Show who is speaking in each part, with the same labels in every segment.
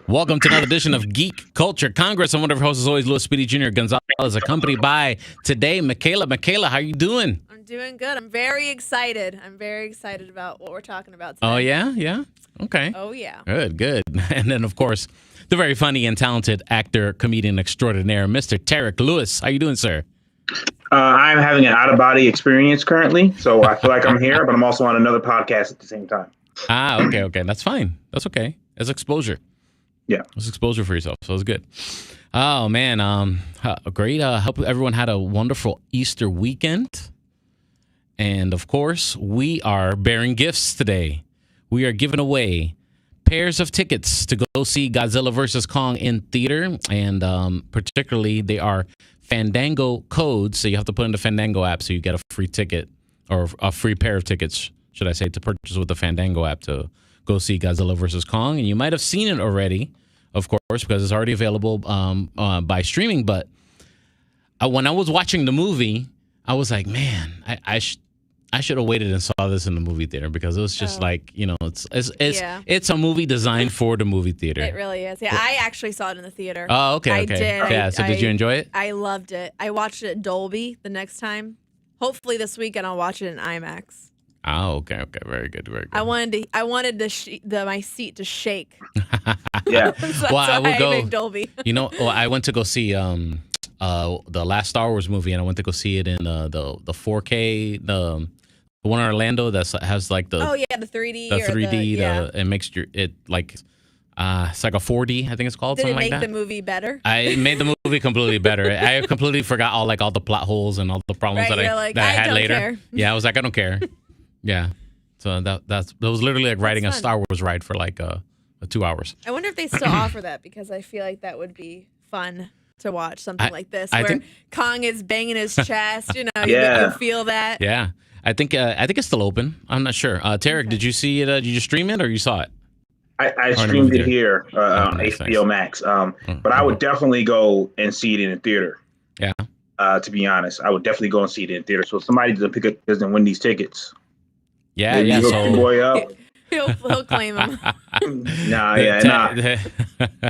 Speaker 1: Welcome to another edition of Geek Culture Congress. I'm one of your hosts, as always, Louis Speedy Jr. Gonzalez, accompanied by today, Michaela. Michaela, how are you doing?
Speaker 2: I'm doing good. I'm very excited. About what we're talking about today.
Speaker 1: Oh, yeah? Yeah? Okay.
Speaker 2: Oh, yeah.
Speaker 1: Good. And then, of course, the very funny and talented actor, comedian extraordinaire, Mr. Tarek Lewis. How you doing, sir?
Speaker 3: I'm having an out-of-body experience currently, so I feel like I'm here, but I'm also on another podcast at the same time.
Speaker 1: Okay. That's fine. That's okay. It's exposure.
Speaker 3: Yeah.
Speaker 1: It's exposure for yourself, so it's good. Oh, man. Great. Hope everyone had a wonderful Easter weekend. And, of course, we are bearing gifts today. We are giving away pairs of tickets to go see Godzilla Vs Kong in theater. And particularly, they are Fandango codes. So you have to put in the Fandango app so you get a free ticket or a free pair of tickets, should I say, to purchase with the Fandango app to go see Godzilla vs. Kong. And you might have seen it already, of course, because it's already available by streaming. But when I was watching the movie, I was like, man, I should have waited and saw this in the movie theater, because it was just like, you know, it's a movie designed for the movie theater.
Speaker 2: It really is. Yeah, I actually saw it in the theater.
Speaker 1: Oh, okay.
Speaker 2: I did.
Speaker 1: Yeah, so did you enjoy it?
Speaker 2: I loved it. I watched it at Dolby the next time. Hopefully this weekend I'll watch it in IMAX.
Speaker 1: Oh, okay. Very good.
Speaker 2: I wanted my seat to shake.
Speaker 3: Yeah.
Speaker 2: So
Speaker 1: Well, I would go.
Speaker 2: Dolby.
Speaker 1: You know, I went to go see the last Star Wars movie, and I went to go see it in the 4K, the one in Orlando that has like the
Speaker 2: the 3D.
Speaker 1: the 3D.
Speaker 2: Yeah.
Speaker 1: It makes it like it's like a 4D, I think it's called.
Speaker 2: Did
Speaker 1: something
Speaker 2: it make
Speaker 1: like that.
Speaker 2: the movie better?
Speaker 1: It made the movie completely better. I completely forgot all the plot holes and all the problems
Speaker 2: Right,
Speaker 1: that
Speaker 2: you're
Speaker 1: I
Speaker 2: like,
Speaker 1: that I
Speaker 2: I
Speaker 1: had
Speaker 2: don't
Speaker 1: later.
Speaker 2: care.
Speaker 1: Yeah, I was like, I don't care. Yeah, so that was literally like riding a
Speaker 2: fun.
Speaker 1: Star Wars ride for like 2 hours.
Speaker 2: I wonder if they still offer that, because I feel like that would be fun to watch something like this,
Speaker 1: I
Speaker 2: where
Speaker 1: think-
Speaker 2: Kong is banging his chest. You know,
Speaker 3: Yeah.
Speaker 2: you feel that.
Speaker 1: Yeah, I think it's still open. I'm not sure. Tarek, did you see it? Did you stream it or you saw it?
Speaker 3: I streamed it here on
Speaker 1: nice,
Speaker 3: HBO Max, but I would definitely go and see it in the theater.
Speaker 1: Yeah.
Speaker 3: To be honest, I would definitely go and see it in theater. So if somebody doesn't win these tickets,
Speaker 1: Yeah.
Speaker 3: maybe
Speaker 1: Yeah.
Speaker 3: you hook your boy up.
Speaker 2: He'll claim him.
Speaker 3: Nah.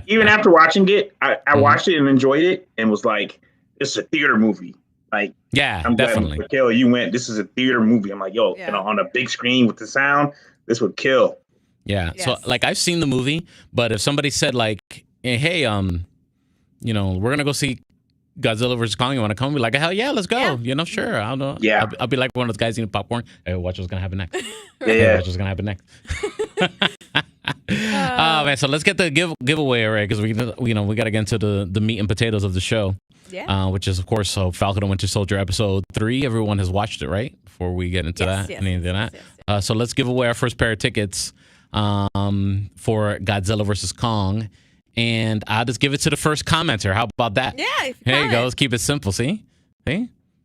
Speaker 3: Even after watching it, I watched it and enjoyed it and was like, "This is a theater movie." Like,
Speaker 1: Yeah,
Speaker 3: I'm
Speaker 1: definitely.
Speaker 3: glad, Michaela, you went. This is a theater movie. I'm like, yo,
Speaker 2: Yeah.
Speaker 3: you know, on a big screen with the sound, this would kill.
Speaker 1: Yeah.
Speaker 2: Yes.
Speaker 1: So like I've seen the movie, but if somebody said like, hey, you know, we're gonna go see Godzilla vs. Kong, you want to come? Be like, hell yeah, let's go.
Speaker 2: Yeah.
Speaker 1: You know, sure. I don't know.
Speaker 3: Yeah.
Speaker 1: I'll be like one of those guys eating popcorn. Hey, watch what's gonna happen next.
Speaker 3: Yeah.
Speaker 1: Watch what's gonna happen next. Oh man, so let's get the giveaway, right? Because we got to get into the meat and potatoes of the show.
Speaker 2: Yeah.
Speaker 1: Which is, of course, Falcon and Winter Soldier episode 3. Everyone has watched it, right? Before we get into that,
Speaker 2: Yes,
Speaker 1: anything into that.
Speaker 2: yes.
Speaker 1: So let's give away our first pair of tickets for Godzilla vs. Kong. And I'll just give it to the first commenter. How about that?
Speaker 2: Yeah.
Speaker 1: There you go. Let's keep it simple. See?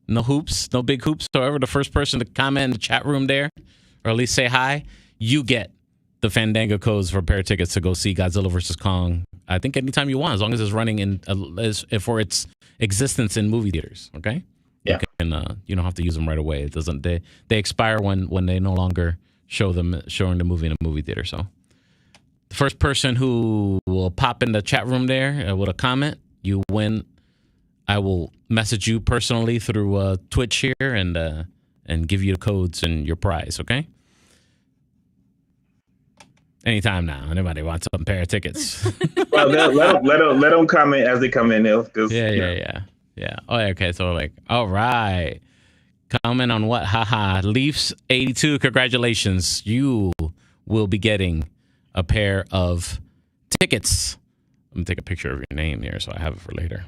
Speaker 1: No hoops, no big hoops. However, the first person to comment in the chat room there, or at least say hi, you get the Fandango codes for a pair of tickets to go see Godzilla vs. Kong. I think anytime you want, as long as it's running for its existence in movie theaters. Okay.
Speaker 3: Yeah.
Speaker 1: You don't have to use them right away. It doesn't. They expire when they no longer showing the movie in a movie theater. So the first person who will pop in the chat room there with a comment, you win. I will message you personally through Twitch here and give you the codes and your prize. Okay. Anytime now. Anybody wants a pair of tickets?
Speaker 3: Well, let them comment as they come in.
Speaker 1: Yeah. Oh, okay. So like, all right. Comment on what? Haha. Leafs 82. Congratulations. You will be getting a pair of tickets. Let me take a picture of your name here so I have it for later.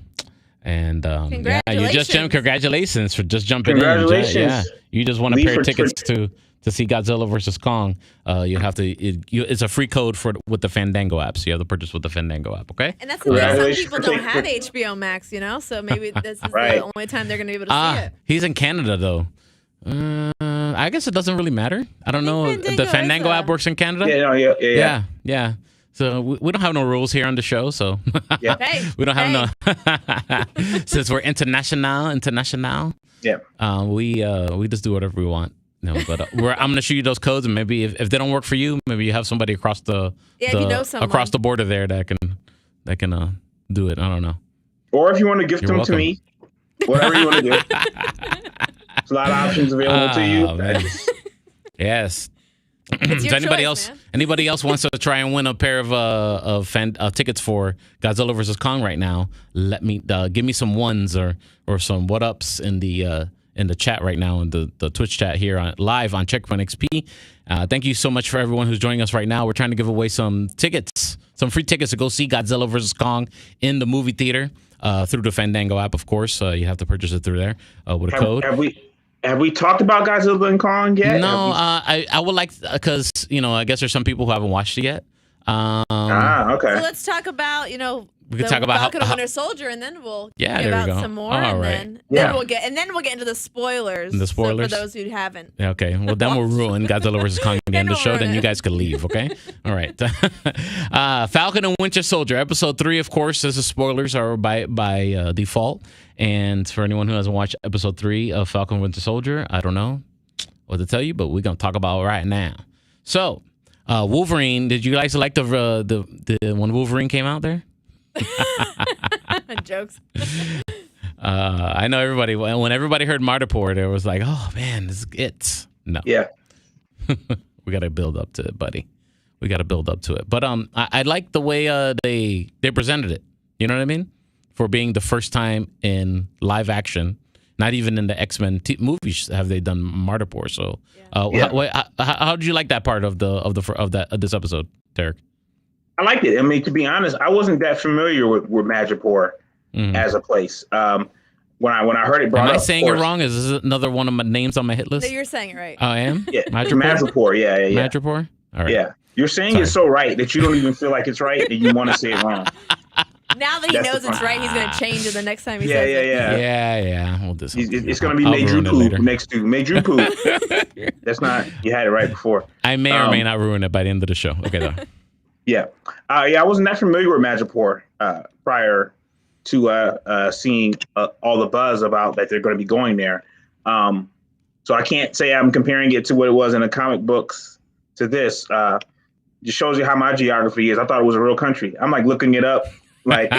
Speaker 1: And you just jumped. Congratulations for just jumping in. Yeah, you just won a pair of tickets to see Godzilla vs. Kong. You have to. It's a free code with the Fandango app, so you have to purchase with the Fandango app. Okay.
Speaker 2: And that's the thing. Some people don't have HBO Max, you know, so maybe this is the only time they're going to be able to see it.
Speaker 1: He's in Canada though. I guess it doesn't really matter. I don't know. The Fandango app works in Canada. Yeah. So we don't have no rules here on the show. So we don't have no. Since we're international.
Speaker 3: Yeah.
Speaker 1: We just do whatever we want. No, but I'm gonna shoot you those codes, and maybe if they don't work for you, maybe you have somebody across the
Speaker 2: if you know someone
Speaker 1: across the border there that can do it. I don't know.
Speaker 3: Or if you want to gift them to me, whatever you want to do. There's a lot of options available to you.
Speaker 1: Man. Yes.
Speaker 2: It's your choice,
Speaker 1: anybody else wants to try and win a pair of tickets for Godzilla vs Kong right now? Let me give me some ones or some what ups in the chat right now, in the Twitch chat here live on Checkpoint XP. Thank you so much for everyone who's joining us right now. We're trying to give away some tickets, some free tickets to go see Godzilla vs Kong in the movie theater through the Fandango app, of course. You have to purchase it through there with a code.
Speaker 3: Have we talked about Godzilla vs Kong yet?
Speaker 1: No, I would like, because I guess there's some people who haven't watched it yet.
Speaker 3: Okay.
Speaker 2: So let's talk about
Speaker 1: we can talk about
Speaker 2: Falcon and Winter Soldier, and then we'll give
Speaker 1: there we
Speaker 2: out
Speaker 1: go.
Speaker 2: some more,
Speaker 1: All
Speaker 2: and
Speaker 1: right.
Speaker 2: then we'll get into the spoilers.
Speaker 1: The spoilers
Speaker 2: for those who haven't.
Speaker 1: Okay, well then we'll ruin Godzilla vs Kong at the end of the show. Then you guys can leave. Okay, all right. Falcon and Winter Soldier, episode 3. Of course, this is spoilers are by default. And for anyone who hasn't watched episode 3 of Falcon and Winter Soldier, I don't know what to tell you, but we're gonna talk about it right now. So, Wolverine. Did you guys like the when Wolverine came out there?
Speaker 2: Jokes.
Speaker 1: I know everybody. When everybody heard Martypor, it was like, "Oh man, this is it." No.
Speaker 3: Yeah.
Speaker 1: We got to build up to it, buddy. We got to build up to it. But I like the way they presented it. You know what I mean? For being the first time in live action, not even in the X-Men movies have they done Martypor. So, how did you like that part of this episode, Derek?
Speaker 3: I liked it. I mean, to be honest, I wasn't that familiar with Madripoor as a place. When I heard it brought up,
Speaker 1: am I saying it wrong? Is this another one of my names on my hit list?
Speaker 2: No, you're saying it right.
Speaker 1: Oh, I am?
Speaker 3: Yeah, Madripoor. Yeah.
Speaker 1: Madripoor? All right.
Speaker 3: Yeah. You're saying it so right that you don't even feel like it's right and you want to say it wrong.
Speaker 2: Now that he knows it's right, he's going to change it the next time he says it.
Speaker 1: Yeah. Well,
Speaker 3: it's going to be Madripoor next to Madripoor. That's not, you had it right before.
Speaker 1: I may or may not ruin it by the end of the show. Okay, though.
Speaker 3: Yeah. I wasn't that familiar with Madripoor prior to seeing all the buzz about that they're going to be going there. So I can't say I'm comparing it to what it was in the comic books to this. Just shows you how my geography is. I thought it was a real country. I'm like looking it up. Like,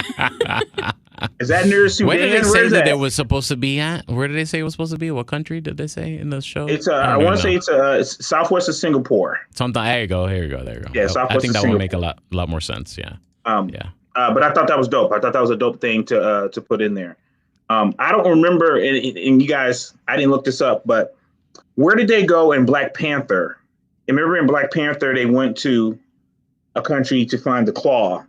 Speaker 3: is that near Sudan?
Speaker 1: Where did they say that it was supposed to be at? Where did they say it was supposed to be? What country did they say in the show?
Speaker 3: It's I want to say it's southwest of Singapore.
Speaker 1: Something. There you go. There you go.
Speaker 3: Yeah, southwest
Speaker 1: I think that
Speaker 3: would
Speaker 1: would make a lot more sense. Yeah.
Speaker 3: But I thought that was dope. I thought that was a dope thing to put in there. I don't remember, and you guys, I didn't look this up, but where did they go in Black Panther? Remember in Black Panther, they went to a country to find the claw,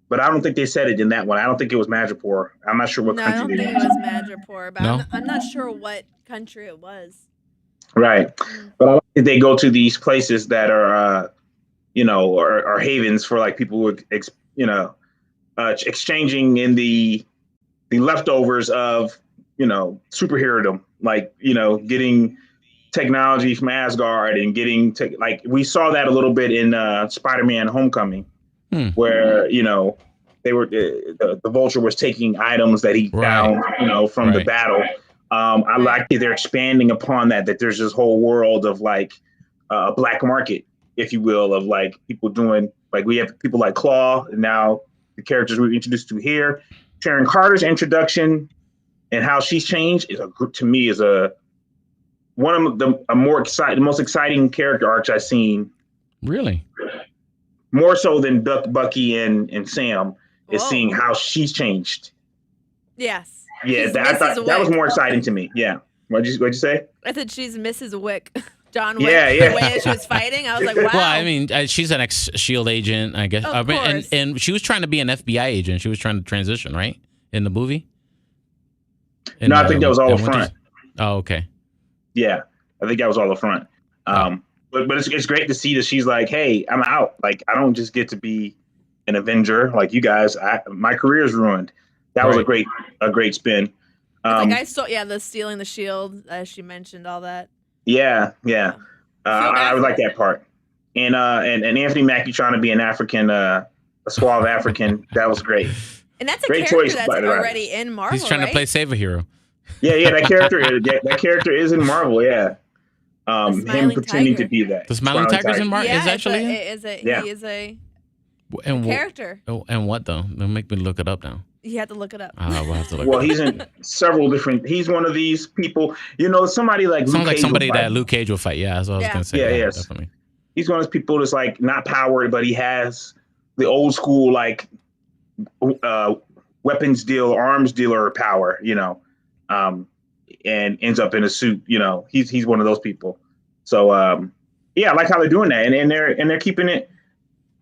Speaker 3: but I don't think they said it in that one. I don't think it was Madripoor. I'm not sure what country.
Speaker 2: I don't think it was Madripoor, but I'm not sure what country it was.
Speaker 3: Right, but I like that they go to these places that are, are havens for like people who, exchanging in the leftovers of, superherodom, like, getting technology from Asgard and getting like we saw that a little bit in Spider-Man Homecoming, where they were the Vulture was taking items that he found from the battle. I like that they're expanding upon that there's this whole world of like a black market, if you will, of like people doing, like we have people like Claw, and now the characters we're introduced to here. Sharon Carter's introduction and how she's changed is one of the most exciting character arcs I've seen.
Speaker 1: Really?
Speaker 3: More so than Bucky and Sam is seeing how she's changed.
Speaker 2: Yes.
Speaker 3: Yeah, I thought that was more exciting to me. Yeah. What'd you say?
Speaker 2: I said she's Mrs. Wick. John Wick.
Speaker 3: Yeah.
Speaker 2: The way that she was fighting, I was like, wow.
Speaker 1: Well, I mean, she's an ex-SHIELD agent, I guess.
Speaker 2: Of course.
Speaker 1: And she was trying to be an FBI agent. She was trying to transition, right? In the movie?
Speaker 3: I think that was all up front.
Speaker 1: Oh, okay.
Speaker 3: Yeah, I think that was all up front. But it's great to see that she's like, hey, I'm out. Like, I don't just get to be an Avenger like you guys. My career's ruined. That was a great spin.
Speaker 2: The stealing the shield, as she mentioned, all that.
Speaker 3: Yeah. I would like that part. And Anthony Mackie trying to be an African, a suave African. That was great.
Speaker 2: And that's a
Speaker 3: great
Speaker 2: character
Speaker 3: choice,
Speaker 2: that's already in Marvel.
Speaker 1: He's trying to play Save a Hero.
Speaker 3: Yeah, that character is in Marvel. Yeah. Him
Speaker 2: smiling
Speaker 3: pretending
Speaker 2: tiger.
Speaker 3: to be that.
Speaker 1: The Smiling Tiger's in
Speaker 2: Yeah,
Speaker 1: is actually in?
Speaker 2: he is a
Speaker 1: And
Speaker 2: character.
Speaker 1: And what though? Don't make me look it up now.
Speaker 2: You have to look it up.
Speaker 1: We'll have to look.
Speaker 3: Well, he's in several different. He's one of these people. Somebody like
Speaker 1: Sounds
Speaker 3: Luke
Speaker 1: like
Speaker 3: Cage
Speaker 1: somebody
Speaker 3: will fight
Speaker 1: that
Speaker 3: him.
Speaker 1: Luke Cage will fight. Yeah, that's what I was gonna say.
Speaker 3: Yeah,
Speaker 1: Yeah,
Speaker 3: yes.
Speaker 1: definitely.
Speaker 3: He's one of those people that's like not powered, but he has the old school like weapons arms dealer power. And ends up in a suit. He's one of those people. So I like how they're doing that, and they're keeping it.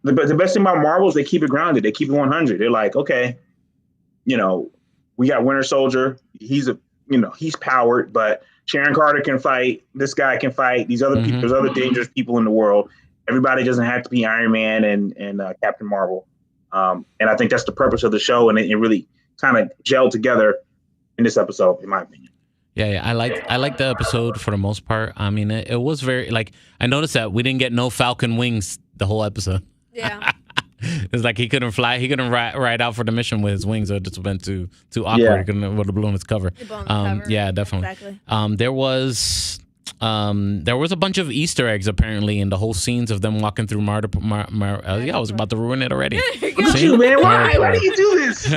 Speaker 3: The best thing about Marvel is they keep it grounded. They keep it 100. They're like, okay, we got Winter Soldier. He's powered, but Sharon Carter can fight. This guy can fight. These other people. There's other dangerous people in the world. Everybody doesn't have to be Iron Man and Captain Marvel. And I think that's the purpose of the show, and it really kind of gelled together in this episode, in my opinion.
Speaker 1: Yeah. I like the episode for the most part. I mean, it was very I noticed that we didn't get no Falcon wings the whole episode.
Speaker 2: Yeah.
Speaker 1: It's like he couldn't fly. He couldn't ride out for the mission with his wings. It just went too awkward.
Speaker 3: Yeah.
Speaker 1: He would have blown his cover. Yeah, definitely.
Speaker 2: Exactly.
Speaker 1: There was a bunch of Easter eggs apparently in the whole scenes of them walking through I was about to ruin it already.
Speaker 3: Look at you, man. Why do you do this?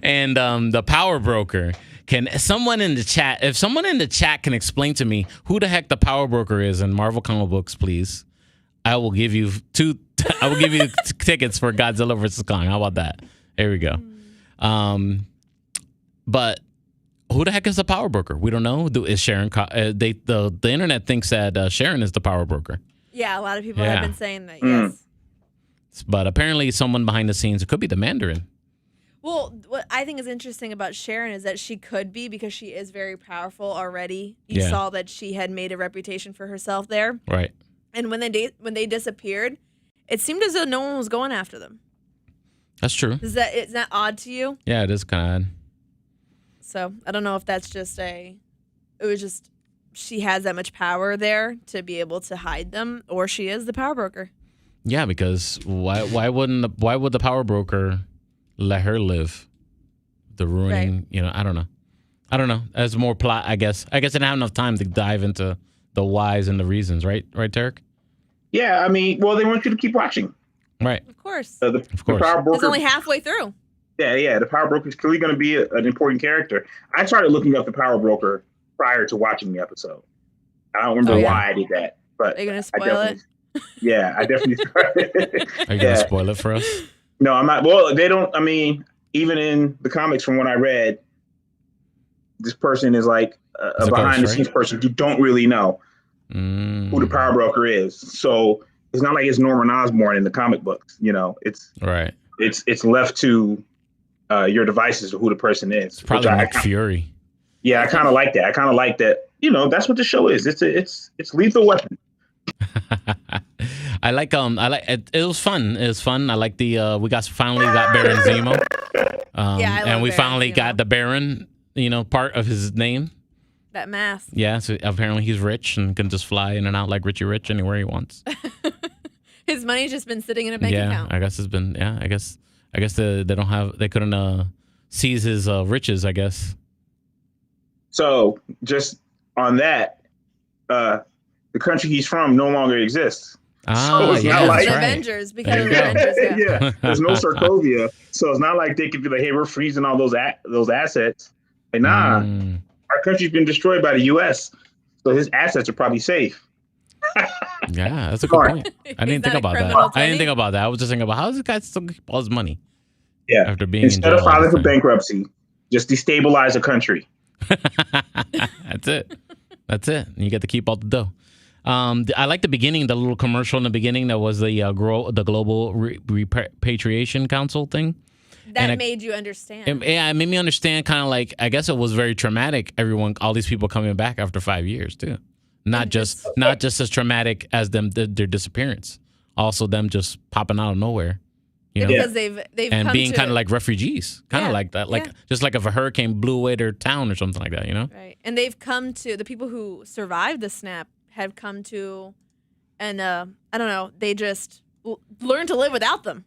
Speaker 1: And the power broker. Can someone in the chat, if someone in the chat can explain to me who the heck the power broker is in Marvel comic books, please, I will give you tickets for Godzilla vs Kong. How about that? There we go. But who the heck is the power broker? We don't know. Is Sharon? The internet thinks that Sharon is the power broker.
Speaker 2: Yeah, a lot of people have been saying that. Yes.
Speaker 1: But apparently, someone behind the scenes, it could be the Mandarin.
Speaker 2: Well, what I think is interesting about Sharon is that she could be, because she is very powerful already. You saw that she had made a reputation for herself there.
Speaker 1: Right.
Speaker 2: And when they disappeared, it seemed as though no one was going after them.
Speaker 1: That's true.
Speaker 2: Is that odd to you?
Speaker 1: Yeah, it is kind of odd.
Speaker 2: So I don't know if that's just she has that much power there to be able to hide them, or she is the power broker.
Speaker 1: Yeah, because why would the power broker let her live? The ruining, I don't know. As more plot, I guess I didn't have enough time to dive into the whys and the reasons, right, Tarek?
Speaker 3: Yeah, I mean, well, they want you to keep watching.
Speaker 1: Right.
Speaker 2: Of course.
Speaker 3: The power broker.
Speaker 2: It's only halfway through.
Speaker 3: Yeah. The power broker is clearly going to be an important character. I started looking up the power broker prior to watching the episode. I don't remember why I did that, but
Speaker 2: are you gonna spoil it?
Speaker 3: Yeah, I definitely started.
Speaker 1: Are you gonna spoil it for us?
Speaker 3: No, I'm not. Well, they don't. I mean, even in the comics, from what I read, this person is like a behind-the-scenes person. You don't really know who the power broker is. So it's not like it's Norman Osborn in the comic books. It's
Speaker 1: right.
Speaker 3: It's left to your devices of who the person is.
Speaker 1: It's probably Nick Fury.
Speaker 3: Yeah, I kind of like that. I kind of like that. That's what the show is. It's Lethal Weapon.
Speaker 1: I like it. It was fun. It was fun. I like we finally got Baron Zemo. And we finally got the Baron, part of his name.
Speaker 2: That mask.
Speaker 1: Yeah, so apparently he's rich and can just fly in and out like Richie Rich anywhere he wants.
Speaker 2: His money's just been sitting in a bank account.
Speaker 1: I guess it's been. Yeah, I guess they couldn't seize his riches, I guess.
Speaker 3: So just on that, the country he's from no longer exists. So it's not like
Speaker 2: Avengers, because of the Avengers.
Speaker 3: Yeah, there's no Sokovia, so it's not like they could be like, "Hey, we're freezing all those assets." Like, nah, our country's been destroyed by the U.S., so his assets are probably safe.
Speaker 1: Yeah, that's a good point. I didn't think about that. I was just thinking about how does this guy still keep all his money?
Speaker 3: Yeah,
Speaker 1: after being
Speaker 3: instead of filing for bankruptcy, just destabilize a country.
Speaker 1: That's it. And you get to keep all the dough. I like the beginning, the little commercial in the beginning that was the Global Repatriation Council thing.
Speaker 2: That made you understand.
Speaker 1: It made me understand, kind of like, I guess it was very traumatic. All these people coming back after 5 years too. Not just as traumatic as their disappearance. Also them just popping out of nowhere.
Speaker 2: Because they've
Speaker 1: and
Speaker 2: come
Speaker 1: being kind of like refugees, kind of like that, just like if a hurricane blew away their town or something like that,
Speaker 2: Right, and they've come to the people who survived the snap have come to, and I don't know, they just learn to live without them.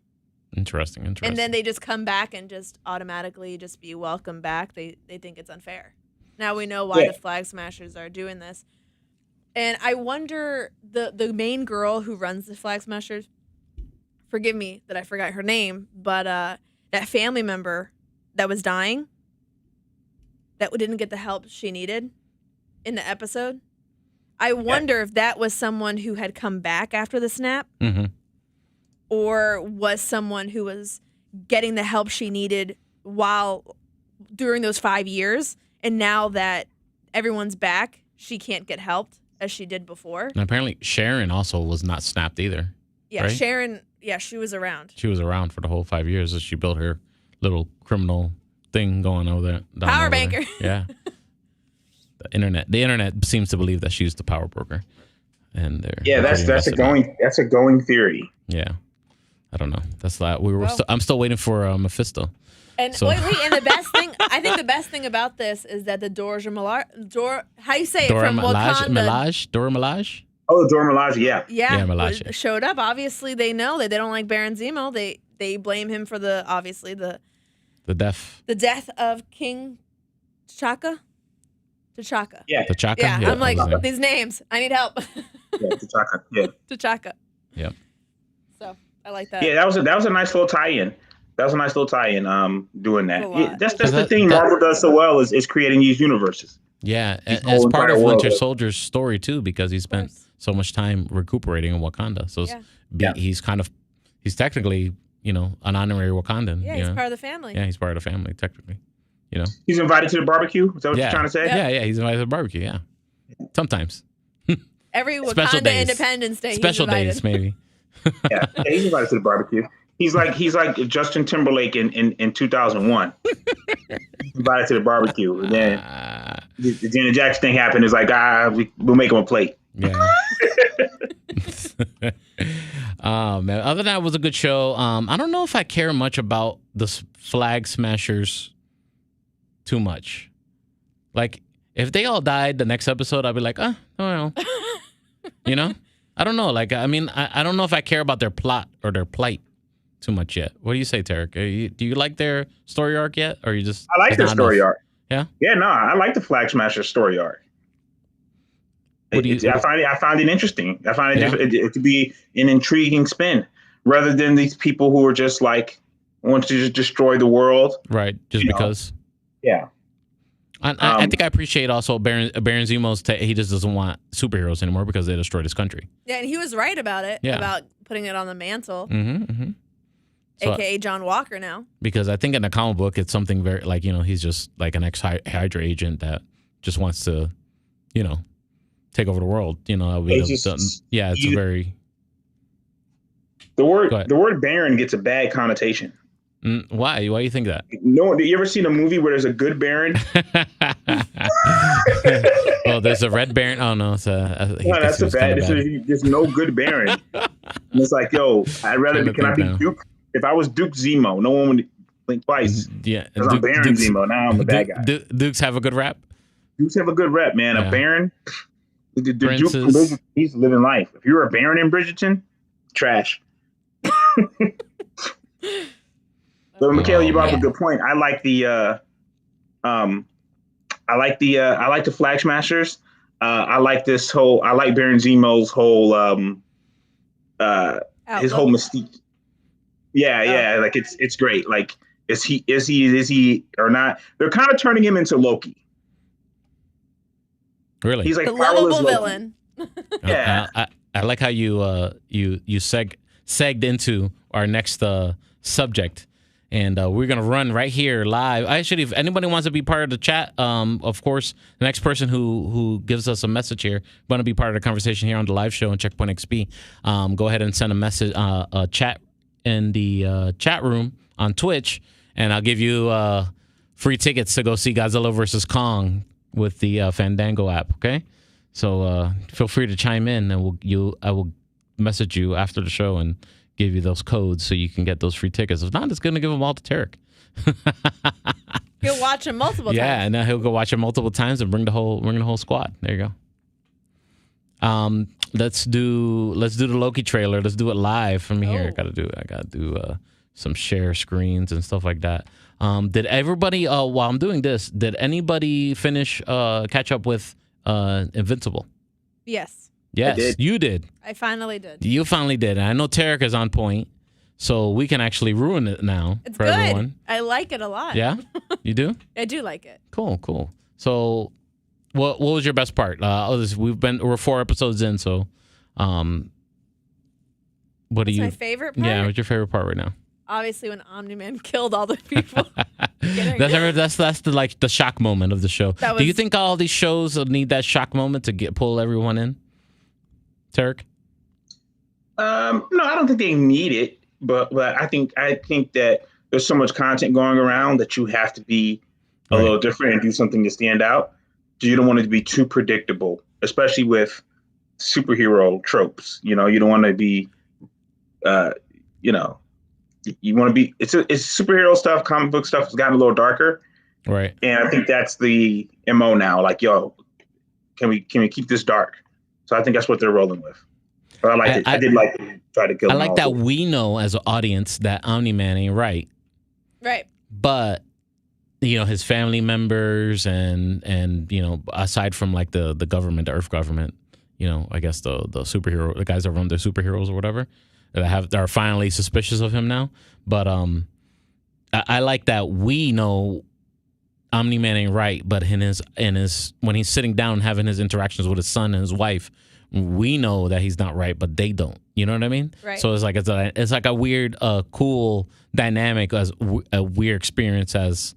Speaker 1: Interesting.
Speaker 2: And then they just come back and just automatically just be welcomed back. They think it's unfair. Now we know why the Flag Smashers are doing this. And I wonder, the main girl who runs the Flag Smashers, forgive me that I forgot her name, but that family member that was dying, that didn't get the help she needed in the episode, I wonder if that was someone who had come back after the snap, or was someone who was getting the help she needed during those 5 years, and now that everyone's back, she can't get helped as she did before.
Speaker 1: And apparently Sharon also was not snapped either.
Speaker 2: Yeah,
Speaker 1: right?
Speaker 2: Sharon, she was around.
Speaker 1: She was around for the whole 5 years as she built her little criminal thing going over there.
Speaker 2: Power banker.
Speaker 1: Yeah. The internet seems to believe that she's the power broker. And
Speaker 3: that's a going theory.
Speaker 1: Yeah. I don't know. That's that. I'm still waiting for Mephisto.
Speaker 2: And wait, and the best thing, I think the best thing about this is that the Dora how you say it from Wakanda?
Speaker 1: Dora Milaje?
Speaker 3: Oh, Dora Milaje, yeah.
Speaker 2: Yeah, Milaje showed up. Obviously, they know that they don't like Baron Zemo. They blame him for the death of King T'Chaka.
Speaker 3: Yeah.
Speaker 1: T'Chaka?
Speaker 2: Yeah, I'm like, these names, I need help.
Speaker 3: Yeah, T'Chaka. Yeah.
Speaker 2: T'Chaka.
Speaker 1: Yep.
Speaker 2: So, I like that.
Speaker 3: Yeah, that was a nice little tie-in. Doing that. Yeah, that's the thing Marvel does so well is creating these universes.
Speaker 1: Yeah, as part of Winter Soldier's story too, because he spent so much time recuperating in Wakanda. So he's technically, an honorary Wakandan.
Speaker 2: Yeah, he's part of the family.
Speaker 1: Yeah, he's part of the family technically.
Speaker 3: He's invited to the barbecue. Is that what you're trying to say?
Speaker 1: Yeah, he's invited to the barbecue. Yeah, sometimes.
Speaker 2: Every Wakanda Independence Day.
Speaker 1: Special days, maybe.
Speaker 3: yeah, he's invited to the barbecue. He's like Justin Timberlake in 2001. Invited to the barbecue. And then the Janet Jackson thing happened. It's like, we'll make him a plate.
Speaker 1: Yeah. Oh man. Other than that, it was a good show. I don't know if I care much about the Flag Smashers too much. Like, if they all died the next episode, I'd be like, oh well. I don't know. Like, I mean, I don't know if I care about their plot or their plight too much yet. What do you say, Tarek? Do you like their story arc yet, or you just?
Speaker 3: I like their story arc.
Speaker 1: Yeah.
Speaker 3: Yeah, no, I like the Flag Smasher story arc. I find it interesting. I find it to be an intriguing spin, rather than these people who are just like want to just destroy the world,
Speaker 1: right? Just because.
Speaker 3: Yeah.
Speaker 1: I think I appreciate also Baron Zemo's. He just doesn't want superheroes anymore because they destroyed his country.
Speaker 2: Yeah, and he was right about it.
Speaker 1: Yeah.
Speaker 2: About putting it on the mantle.
Speaker 1: So,
Speaker 2: AKA John Walker now. Because
Speaker 1: I think in the comic book, it's something very like, he's just like an ex-Hydra agent that just wants to, take over the world. It's very.
Speaker 3: The word Baron gets a bad connotation.
Speaker 1: Why? Why do you think that?
Speaker 3: No, you ever seen a movie where there's a good Baron?
Speaker 1: Well, there's a red Baron. Oh no,
Speaker 3: that's a bad. There's no good Baron. And it's like, I'd rather. Can I be Duke? If I was Duke Zemo, no one would think twice.
Speaker 1: Yeah,
Speaker 3: because I'm Baron Zemo. Now I'm the bad guy.
Speaker 1: Dukes have a good rap.
Speaker 3: Dukes have a good rap, man. Yeah. A Baron, the Duke from Bridgerton, he's living life. If you're a Baron in Bridgerton, trash. But Michaela, you brought up a good point. I like the Flag Smashers. I like Baron Zemo's whole his whole mystique. Yeah, like it's great. Like, is he or not? They're kind of turning him into Loki.
Speaker 1: Really?
Speaker 2: He's like the lovable villain.
Speaker 1: Yeah. I like how you segged into our next subject. And we're going to run right here live. Actually, if anybody wants to be part of the chat, of course, the next person who gives us a message here, want to be part of the conversation here on the live show on Checkpoint XP, go ahead and send a message, a chat in the chat room on Twitch, and I'll give you free tickets to go see Godzilla vs Kong with the Fandango app, okay? So feel free to chime in, and I will message you after the show and give you those codes so you can get those free tickets. If not, it's going to give them all to Tarek.
Speaker 2: He'll watch them multiple times.
Speaker 1: Yeah, and then he'll go watch them multiple times and bring the whole squad. There you go. Let's do the Loki trailer. Let's do it live from here. I gotta do some share screens and stuff like that. Did everybody, while I'm doing this, did anybody finish, catch up with Invincible?
Speaker 2: Yes.
Speaker 1: Yes, you did.
Speaker 2: I finally did.
Speaker 1: You finally did. And I know Tarek is on point, so we can actually ruin it now
Speaker 2: It's
Speaker 1: for
Speaker 2: good.
Speaker 1: everyone.
Speaker 2: I like it a lot.
Speaker 1: Yeah? You do?
Speaker 2: I do like it.
Speaker 1: Cool. So, what was your best part? We're 4 episodes in, so, what do you?
Speaker 2: My favorite part?
Speaker 1: Yeah, what's your favorite part right now?
Speaker 2: Obviously, when Omni-Man killed all the people.
Speaker 1: That's the shock moment of the show. Do you think all these shows need that shock moment to pull everyone in? Tarek?
Speaker 3: No, I don't think they need it, but I think that there's so much content going around that you have to be a little different and do something to stand out. So you don't want it to be too predictable, especially with superhero tropes. You don't want to be, you want to be. It's superhero stuff, comic book stuff has gotten a little darker,
Speaker 1: right?
Speaker 3: And I think that's the MO now. Like, yo, can we keep this dark? So I think that's what they're rolling with. But I like it. I did like to try to kill.
Speaker 1: I like that we know as an audience that Omni-Man ain't right.
Speaker 2: Right.
Speaker 1: But his family members and aside from like the government, the Earth government, I guess the superhero, the guys that run the superheroes or whatever, that are finally suspicious of him now. But I like that we know Omni-Man ain't right, but in his when he's sitting down having his interactions with his son and his wife, we know that he's not right, but they don't. You know what I mean?
Speaker 2: Right.
Speaker 1: So it's like a weird, cool dynamic, as a weird experience as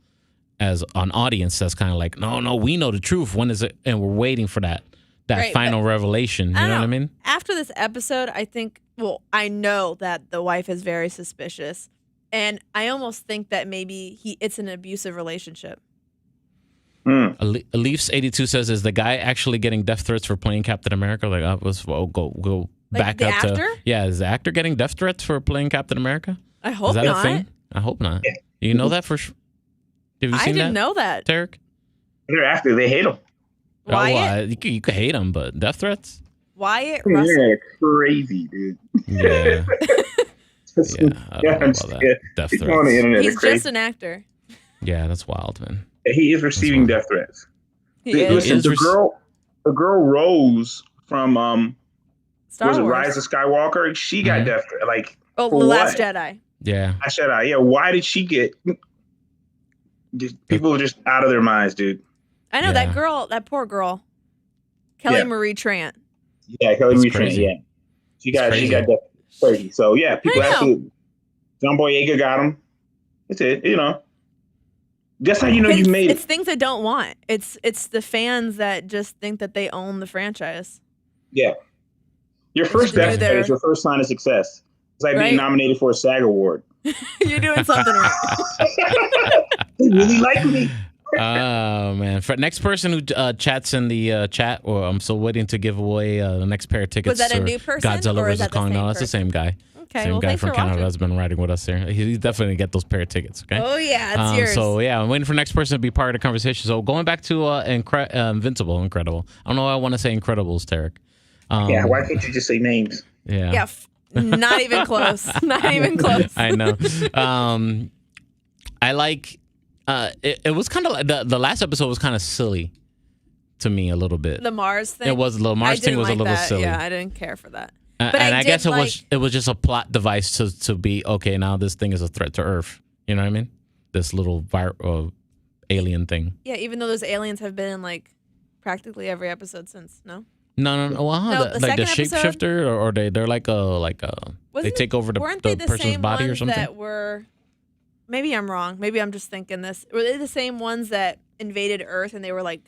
Speaker 1: an audience that's kind of like, no, we know the truth. When is it? And we're waiting for that final revelation. You know what I mean?
Speaker 2: After this episode, I know that the wife is very suspicious, and I almost think that maybe it's an abusive relationship.
Speaker 1: Leafs 82 says, is the guy actually getting death threats for playing Captain America? Like, go back up
Speaker 2: actor?
Speaker 1: to is the actor getting death threats for playing Captain America?
Speaker 2: I hope not.
Speaker 1: Is that a thing? I hope not. You know that for sure? Have you seen
Speaker 2: I didn't know that.
Speaker 1: Tarek?
Speaker 3: They're after, they hate him.
Speaker 2: Wyatt?
Speaker 1: You could hate him, but death threats?
Speaker 2: Wyatt Russell.
Speaker 3: They're crazy, dude.
Speaker 1: Yeah. I don't know about that. Death
Speaker 3: People on the
Speaker 1: threats.
Speaker 3: internet are
Speaker 2: He's
Speaker 3: crazy.
Speaker 2: just an actor.
Speaker 1: Yeah, that's wild, man.
Speaker 3: He is receiving death threats.
Speaker 2: He is.
Speaker 3: Listen, the girl Rose from
Speaker 2: Star
Speaker 3: was it
Speaker 2: Wars.
Speaker 3: Rise of Skywalker? She got death threat. Like,
Speaker 2: The
Speaker 3: for
Speaker 2: Last
Speaker 3: what?
Speaker 2: Jedi.
Speaker 1: Yeah.
Speaker 3: Last Jedi. Yeah. Why did she get? People are just out of their minds, dude.
Speaker 2: I know that girl, that poor girl, Kelly Marie Trant.
Speaker 3: Yeah, Kelly Marie Trant.
Speaker 1: crazy.
Speaker 3: Yeah, she got death crazy. So yeah, people absolutely. John Boyega got him. That's it. That's how you know you made it.
Speaker 2: It's things I don't want. It's the fans that just think that they own the franchise.
Speaker 3: Yeah. Your first death threat is your first sign of success. It's like being nominated for a SAG award.
Speaker 2: You're doing something right.
Speaker 3: They really like me.
Speaker 1: Oh man! For next person who chats in the chat, or I'm still waiting to give away the next pair of tickets.
Speaker 2: Was that a new person?
Speaker 1: Godzilla
Speaker 2: or is
Speaker 1: vs
Speaker 2: that the
Speaker 1: Kong.
Speaker 2: same
Speaker 1: No, that's the same guy.
Speaker 2: Okay,
Speaker 1: same guy
Speaker 2: thanks
Speaker 1: from
Speaker 2: for
Speaker 1: Canada
Speaker 2: watching.
Speaker 1: that's been riding with us there. He's definitely get those pair of tickets. Okay.
Speaker 2: Oh yeah, it's yours.
Speaker 1: So yeah, I'm waiting for next person to be part of the conversation. So going back to Invincible, Incredible. I don't know why I want to say Incredibles, Tarek.
Speaker 3: Yeah, why can't you just say names?
Speaker 1: Yeah.
Speaker 2: Yeah. Not even close. Not even close.
Speaker 1: I know. I like. It was kind of like the last episode was kind of silly to me a little bit.
Speaker 2: The Mars thing.
Speaker 1: It was the Mars thing was a little silly.
Speaker 2: Yeah, I didn't care for that.
Speaker 1: And I guess it was just a plot device to be okay. Now this thing is a threat to Earth. You know what I mean? This little alien thing.
Speaker 2: Yeah, even though those aliens have been in like practically every episode since. No.
Speaker 1: No. Well,
Speaker 2: the
Speaker 1: like the
Speaker 2: second
Speaker 1: shapeshifter, or they're like they take over
Speaker 2: weren't
Speaker 1: the
Speaker 2: they
Speaker 1: person's
Speaker 2: same
Speaker 1: body or
Speaker 2: ones
Speaker 1: something.
Speaker 2: That were, maybe I'm wrong. Maybe I'm just thinking this. Were they the same ones that invaded Earth and they were like?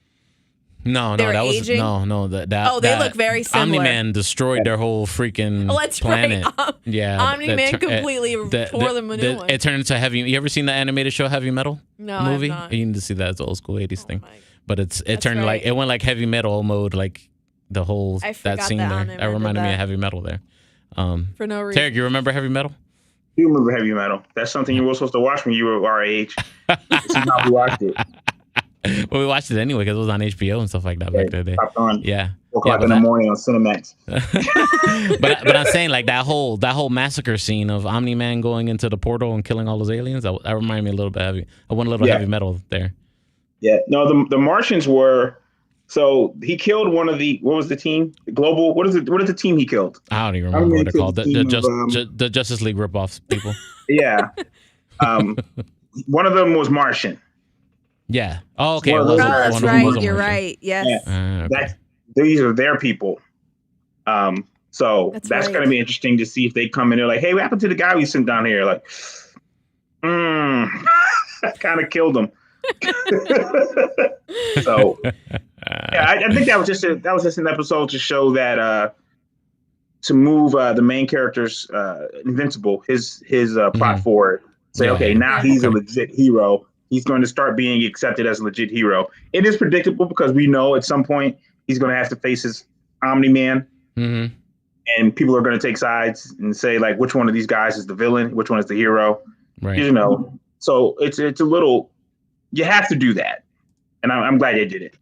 Speaker 1: No,
Speaker 2: they were
Speaker 1: that
Speaker 2: aging?
Speaker 1: was no.
Speaker 2: They look very similar.
Speaker 1: Omni-Man destroyed their whole freaking planet.
Speaker 2: Right.
Speaker 1: Yeah,
Speaker 2: Omni-Man completely tore them a new one.
Speaker 1: It turned into heavy. You ever seen the animated show Heavy Metal?
Speaker 2: No,
Speaker 1: movie.
Speaker 2: I have not.
Speaker 1: You need to see that. It's an old school '80s thing.
Speaker 2: My.
Speaker 1: But it turned like it went like heavy metal mode, like the whole that scene there. That reminded me of Heavy Metal there.
Speaker 2: For no reason.
Speaker 1: Tarek, you remember Heavy Metal?
Speaker 3: You remember Heavy Metal? That's something you were supposed to watch when you were our age. This is how we watched it.
Speaker 1: Well, we watched it anyway because it was on HBO and stuff like that back in the day.
Speaker 3: Popped on.
Speaker 1: Yeah.
Speaker 3: 4 o'clock in the morning on Cinemax.
Speaker 1: but I'm saying like that whole massacre scene of Omni-Man going into the portal and killing all those aliens. That reminded me a little bit heavy. I went a little heavy metal there.
Speaker 3: Yeah. No, the Martians were. So he killed one of the. What was the team? Global. What is it? What is the team he killed?
Speaker 1: I don't even remember what they're called. The Justice League ripoffs people.
Speaker 3: Yeah. One of them was Martian.
Speaker 1: Yeah. Oh, okay.
Speaker 2: That's right. You're right. Yes.
Speaker 1: Yeah.
Speaker 3: Okay. These are their people. So that's going to be interesting to see if they come in. They're like, hey, what happened to the guy we sent down here? Like, kind of killed him. So, yeah, I think that was just an episode to show that to move the main character's Invincible, his plot forward. Say, now he's a legit hero. He's going to start being accepted as a legit hero. It is predictable because we know at some point he's going to have to face his Omni-Man, and people are going to take sides and say like, which one of these guys is the villain, which one is the hero, right? You know, so it's a little. You have to do that, and I'm glad they did it.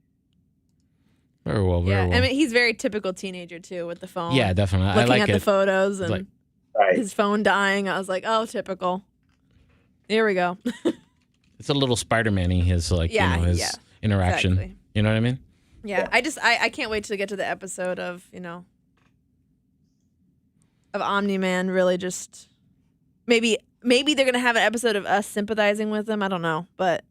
Speaker 1: Very well.
Speaker 2: I mean, he's very typical teenager too, with the phone.
Speaker 1: Yeah, definitely.
Speaker 2: Looking
Speaker 1: I like
Speaker 2: at the photos and his phone dying. I was like, oh, typical. Here we go.
Speaker 1: It's a little Spider-Man-y, his interaction. Exactly. You know what I mean?
Speaker 2: Yeah. I can't wait to get to the episode of Omni-Man really just maybe they're gonna have an episode of us sympathizing with him. I don't know, but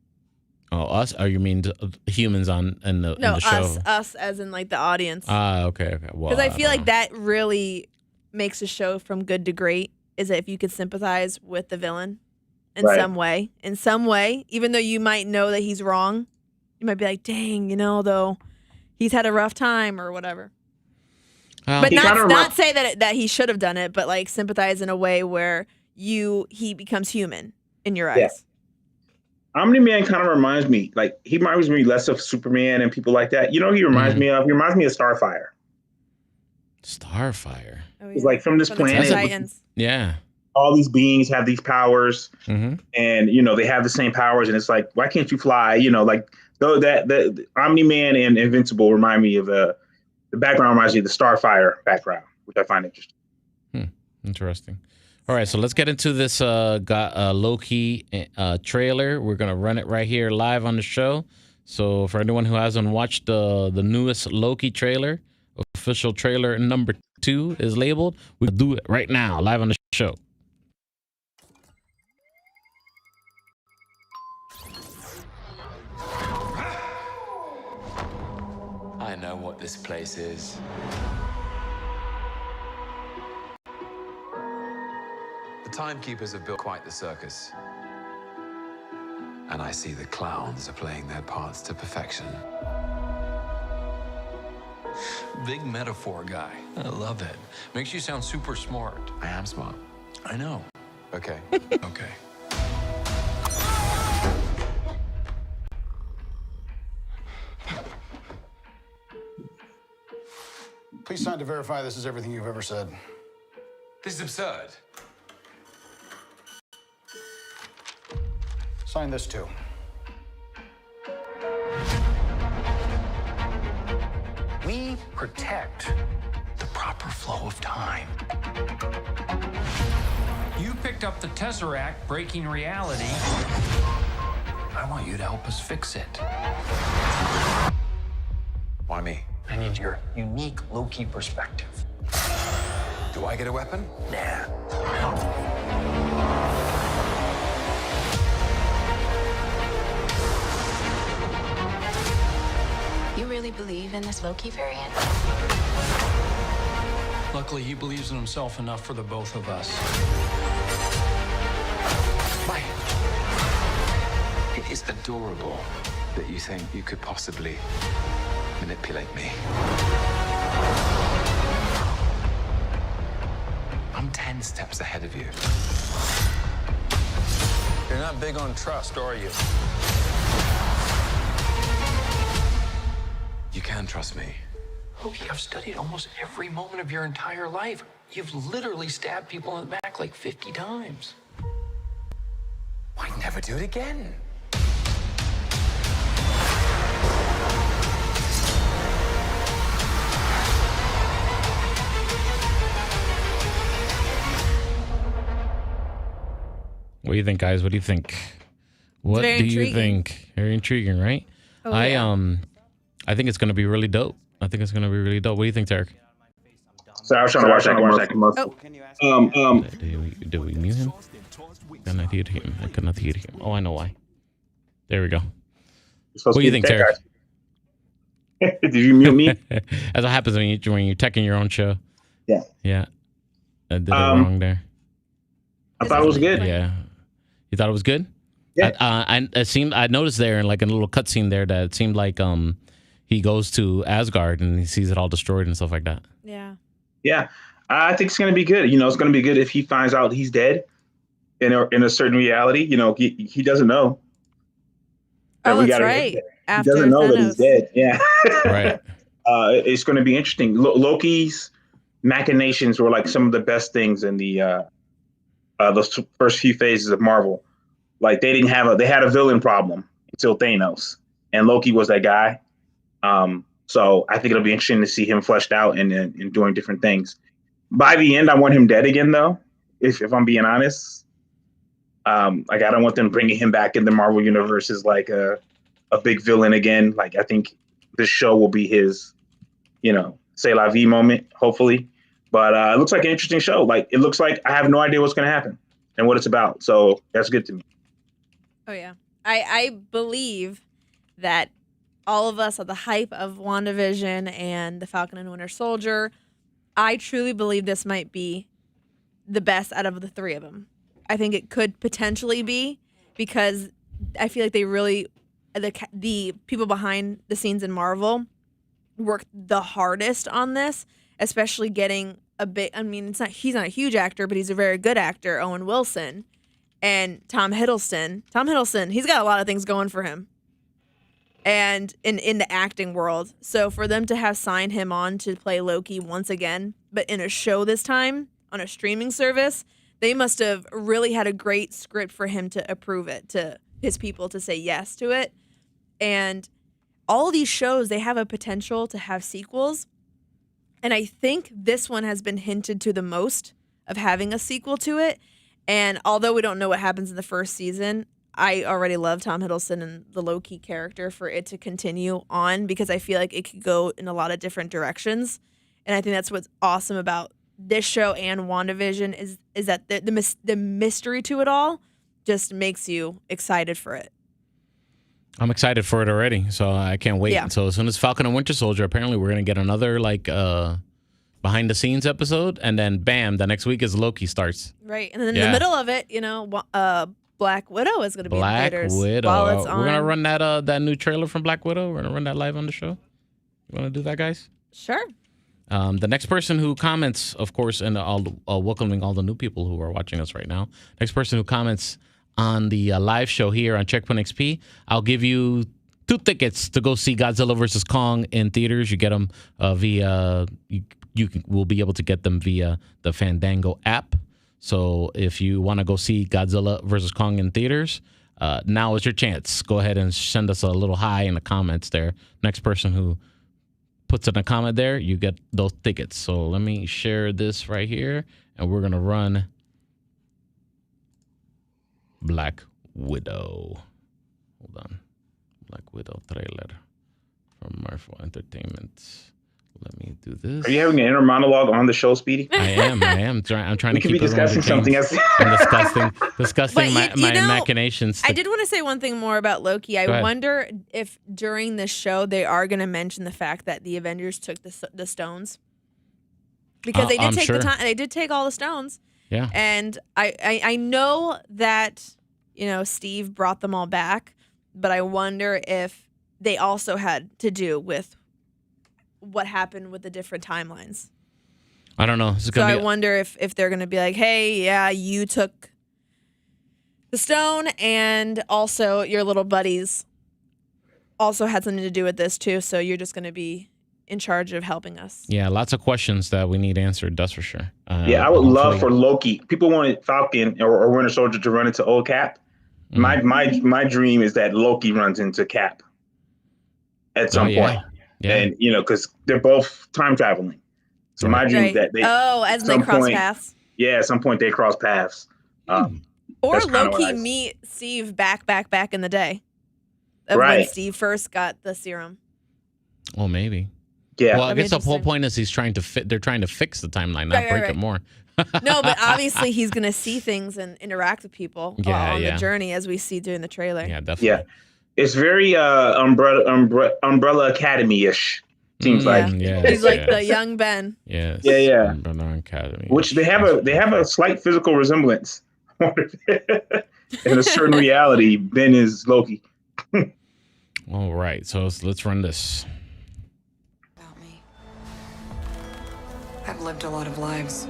Speaker 1: us? Oh, you mean humans in the show?
Speaker 2: Us as in like the audience.
Speaker 1: Okay. Well,
Speaker 2: because I feel like that really makes a show from good to great. Is that if you could sympathize with the villain in some way, even though you might know that he's wrong, you might be like, dang, though he's had a rough time or whatever. But not say that he should have done it, but like sympathize in a way where he becomes human in your eyes. Yeah.
Speaker 3: Omni-Man kind of reminds me, he reminds me less of Superman and people like that. He reminds me of? He reminds me of Starfire.
Speaker 1: Starfire.
Speaker 2: Oh, yeah.
Speaker 3: It's like from this planet.
Speaker 2: Titans.
Speaker 1: Yeah.
Speaker 3: All these beings have these powers, and they have the same powers, and it's like, why can't you fly? The Omni-Man and Invincible remind me of the background reminds me of the Starfire background, which I find interesting.
Speaker 1: Interesting. All right, so let's get into this Loki trailer. We're gonna run it right here live on the show. So for anyone who hasn't watched the newest Loki trailer, official trailer number 2 is labeled. We'll do it right now, live on the show.
Speaker 4: I know what this place is. The timekeepers have built quite the circus. And I see the clowns are playing their parts to perfection.
Speaker 5: Big metaphor guy. I love it. Makes you sound super smart.
Speaker 4: I am smart.
Speaker 5: I know.
Speaker 4: Okay.
Speaker 5: Okay.
Speaker 6: Please sign to verify this is everything you've ever said.
Speaker 4: This is absurd.
Speaker 6: Sign this too.
Speaker 5: We protect the proper flow of time. You picked up the Tesseract, breaking reality. I want you to help us fix it.
Speaker 4: Why me?
Speaker 5: I need your unique Loki perspective.
Speaker 4: Do I get a weapon?
Speaker 5: Nah.
Speaker 7: You really believe in this Loki variant?
Speaker 5: Luckily, he believes in himself enough for the both of us.
Speaker 4: Why? It is adorable that you think you could possibly manipulate me. I'm 10 steps ahead of you.
Speaker 5: You're not big on trust, are you?
Speaker 4: You can trust me.
Speaker 5: Loki, I've studied almost every moment of your entire life. You've literally stabbed people in the back like 50 times.
Speaker 4: Why never do it again?
Speaker 1: What do you think, guys? What do you think? What
Speaker 2: very
Speaker 1: do you
Speaker 2: intriguing.
Speaker 1: think? Very intriguing, right?
Speaker 2: Oh,
Speaker 1: I
Speaker 2: yeah.
Speaker 1: I think it's gonna be really dope. I think it's gonna be really dope. What do you think, Tarek?
Speaker 3: So I was trying to watch that commercial.
Speaker 1: Did we mute him? I cannot hear him. I cannot hear him. Oh, I know why. There we go. What do you think, Tarek?
Speaker 3: Did you mute me?
Speaker 1: That's what happens when you're teching your own show.
Speaker 3: Yeah.
Speaker 1: Yeah. I did it wrong there.
Speaker 3: I thought it was good.
Speaker 1: Yeah. You thought it was good?
Speaker 3: Yeah.
Speaker 1: I noticed there in like a little cutscene there that it seemed like he goes to Asgard and he sees it all destroyed and stuff like that.
Speaker 2: Yeah.
Speaker 3: Yeah. I think it's going to be good. You know, it's going to be good if he finds out he's dead in a certain reality. You know, he doesn't know.
Speaker 2: Oh, that's right.
Speaker 3: He
Speaker 2: After
Speaker 3: doesn't know that he's
Speaker 2: Thanos.
Speaker 3: dead. Yeah.
Speaker 1: Right.
Speaker 3: It's going to be interesting. Loki's machinations were like some of the best things in the those first few phases of Marvel. Like they had a villain problem until Thanos, and Loki was that guy. So I think it'll be interesting to see him fleshed out and doing different things. By the end, I want him dead again, though. If I'm being honest, like I don't want them bringing him back in the Marvel universe as like a big villain again. Like I think this show will be his, c'est la vie moment, hopefully. But it looks like an interesting show. Like it looks like I have no idea what's going to happen and what it's about. So that's good to me.
Speaker 2: Oh, yeah. I believe that all of us are the hype of WandaVision and the Falcon and Winter Soldier. I truly believe this might be the best out of the three of them. I think it could potentially be because I feel like they really, the people behind the scenes in Marvel worked the hardest on this, especially getting a bit, I mean, he's not a huge actor, but he's a very good actor, Owen Wilson. And Tom Hiddleston, he's got a lot of things going for him. And in the acting world. So for them to have signed him on to play Loki once again, but in a show this time, on a streaming service, they must have really had a great script for him to approve it, to his people to say yes to it. And all these shows, they have a potential to have sequels. And I think this one has been hinted to the most of having a sequel to it. And although we don't know what happens in the first season, I already love Tom Hiddleston and the Loki character for it to continue on because I feel like it could go in a lot of different directions. And I think that's what's awesome about this show and WandaVision is that the mystery to it all just makes you excited for it.
Speaker 1: I'm excited for it already, so I can't wait.
Speaker 2: Yeah.
Speaker 1: So as soon as Falcon and Winter Soldier, apparently we're going to get another behind the scenes episode, and then bam, the next week is Loki starts.
Speaker 2: Right. And then in the middle of it, Black Widow is going to be in theaters.
Speaker 1: Black Widow.
Speaker 2: While it's on.
Speaker 1: We're going to run that new trailer from Black Widow. We're going to run that live on the show. You want to do that, guys?
Speaker 2: Sure.
Speaker 1: The next person who comments, of course, and welcoming all the new people who are watching us right now. Next person who comments on the live show here on Checkpoint XP, I'll give you 2 tickets to go see Godzilla Vs Kong in theaters. You get them via will be able to get them via the Fandango app. So if you want to go see Godzilla vs. Kong in theaters, now is your chance. Go ahead and send us a little hi in the comments there. Next person who puts in a comment there, you get those tickets. So let me share this right here, and we're going to run Black Widow. Hold on. Black Widow trailer from Marvel Entertainment. Let me do this.
Speaker 3: Are you having an inner monologue on the show, Speedy?
Speaker 1: I am. I'm trying to keep
Speaker 3: be discussing something else.
Speaker 1: I'm discussing my
Speaker 2: know,
Speaker 1: machinations.
Speaker 2: I did want to say one thing more about Loki. I wonder if during this show they are going to mention the fact that the Avengers took the stones. Because they did take the time. They did take all the stones.
Speaker 1: Yeah.
Speaker 2: And I know that, Steve brought them all back, but I wonder if they also had to do with what happened with the different timelines.
Speaker 1: I don't know.
Speaker 2: I wonder if they're going to be like, hey, yeah, you took the stone and also your little buddies also had something to do with this too, so you're just going to be in charge of helping us.
Speaker 1: Yeah, lots of questions that we need answered, that's for sure.
Speaker 3: I would love for Loki. People wanted Falcon or Winter Soldier to run into old Cap. My dream is that Loki runs into Cap at some point. Yeah. And, because they're both time traveling. So my dream is that they...
Speaker 2: as they cross paths.
Speaker 3: Yeah, at some point they cross paths.
Speaker 2: Or
Speaker 3: That's kinda
Speaker 2: Loki
Speaker 3: what I-
Speaker 2: meet Steve back in the day. Of when
Speaker 3: Right.
Speaker 2: Steve first got the serum.
Speaker 1: Well, maybe.
Speaker 3: Yeah.
Speaker 1: Well, I
Speaker 2: That'd be
Speaker 1: guess the whole
Speaker 2: interesting.
Speaker 1: point is he's trying to fit. They're trying to fix the timeline, not
Speaker 2: Right,
Speaker 1: break
Speaker 2: right.
Speaker 1: it more.
Speaker 2: No, but obviously he's going to see things and interact with people on
Speaker 1: Yeah.
Speaker 2: the journey, as we see during the trailer.
Speaker 1: Yeah, definitely.
Speaker 3: Yeah. It's very Umbrella Academy-ish. Seems like.
Speaker 1: Yeah.
Speaker 2: He's like the young Ben.
Speaker 1: Yes.
Speaker 3: Yeah.
Speaker 1: Umbrella Academy.
Speaker 3: Which they have a slight physical resemblance. In a certain reality, Ben is Loki.
Speaker 1: All right, so let's run this.
Speaker 8: About me. I've lived a lot of lives.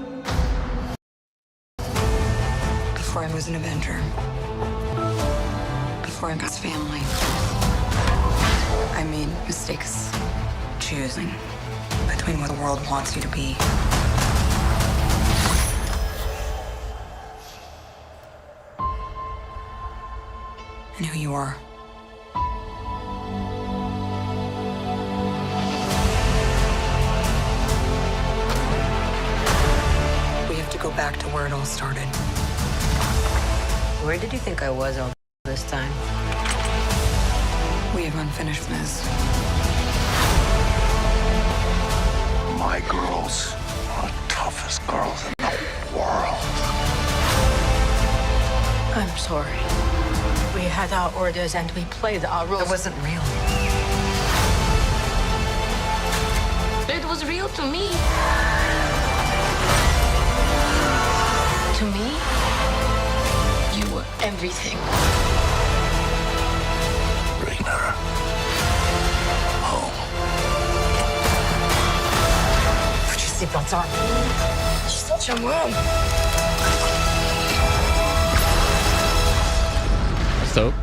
Speaker 8: Before I was an Avenger. Before I got family. I made mistakes choosing between what the world wants you to be and who you are. We have to go back to where it all started.
Speaker 9: Where did you think I was all this time?
Speaker 8: We have unfinished business.
Speaker 6: My girls are the toughest girls in the world.
Speaker 9: I'm sorry. We had our orders and we played our
Speaker 8: It
Speaker 9: roles.
Speaker 8: wasn't real.
Speaker 9: It was real to me. To me, you were everything.
Speaker 6: Bring her home.
Speaker 9: Put your seatbelts on. She's such a mom.
Speaker 1: So,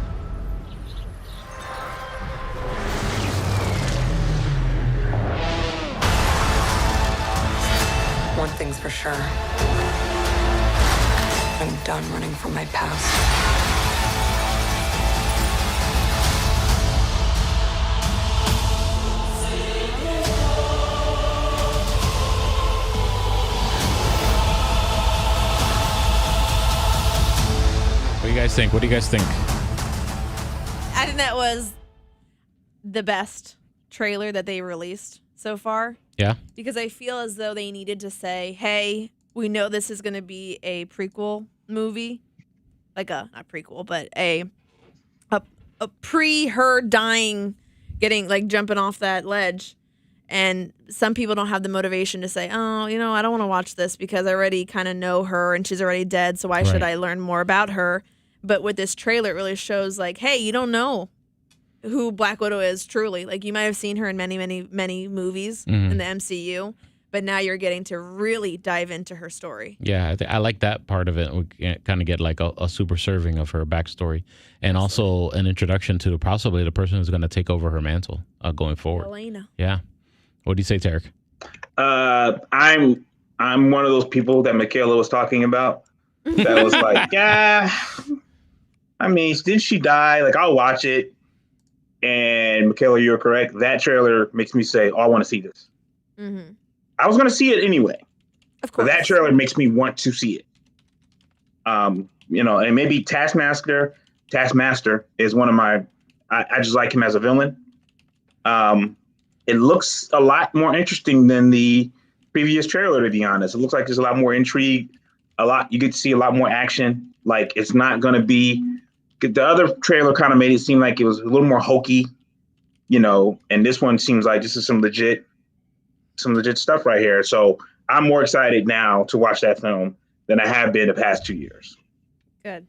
Speaker 8: One thing's for sure. I'm done running from my past.
Speaker 1: what do you guys think? What do you guys think?
Speaker 2: I think that was the best trailer that they released so far.
Speaker 1: Yeah.
Speaker 2: Because I feel as though they needed to say, hey, we know this is going to be a prequel movie. Like not prequel, but a pre her dying, getting like jumping off that ledge. And some people don't have the motivation to say, oh, you know, I don't want to watch this because I already kind of know her and she's already dead. So why should
Speaker 1: Right.
Speaker 2: I learn more about her? But with this trailer, it really shows like, hey, you don't know who Black Widow is truly. Like you might have seen her in many, many, many movies in the MCU, but now you're getting to really dive into her story.
Speaker 1: Yeah, I like that part of it. We kind of get like a super serving of her backstory, and also an introduction to possibly the person who's going to take over her mantle going forward.
Speaker 2: Elena.
Speaker 1: Yeah. What do you say, Tarek?
Speaker 3: I'm one of those people that Michaela was talking about. That was like, yeah. I mean, didn't she die? Like, I'll watch it. And Michaela, you're correct. That trailer makes me say, "Oh, I want to see this."
Speaker 2: Mm-hmm.
Speaker 3: I was going to see it anyway,
Speaker 2: Of
Speaker 3: but
Speaker 2: course.
Speaker 3: that trailer makes me want to see it. And maybe Taskmaster is one of my. I just like him as a villain. It looks a lot more interesting than the previous trailer, to be honest. It looks like there's a lot more intrigue. You get to see a lot more action. Like it's not going to be. The other trailer kind of made it seem like it was a little more hokey, and this one seems like this is some legit stuff right here. So I'm more excited now to watch that film than I have been the past 2 years.
Speaker 2: Good.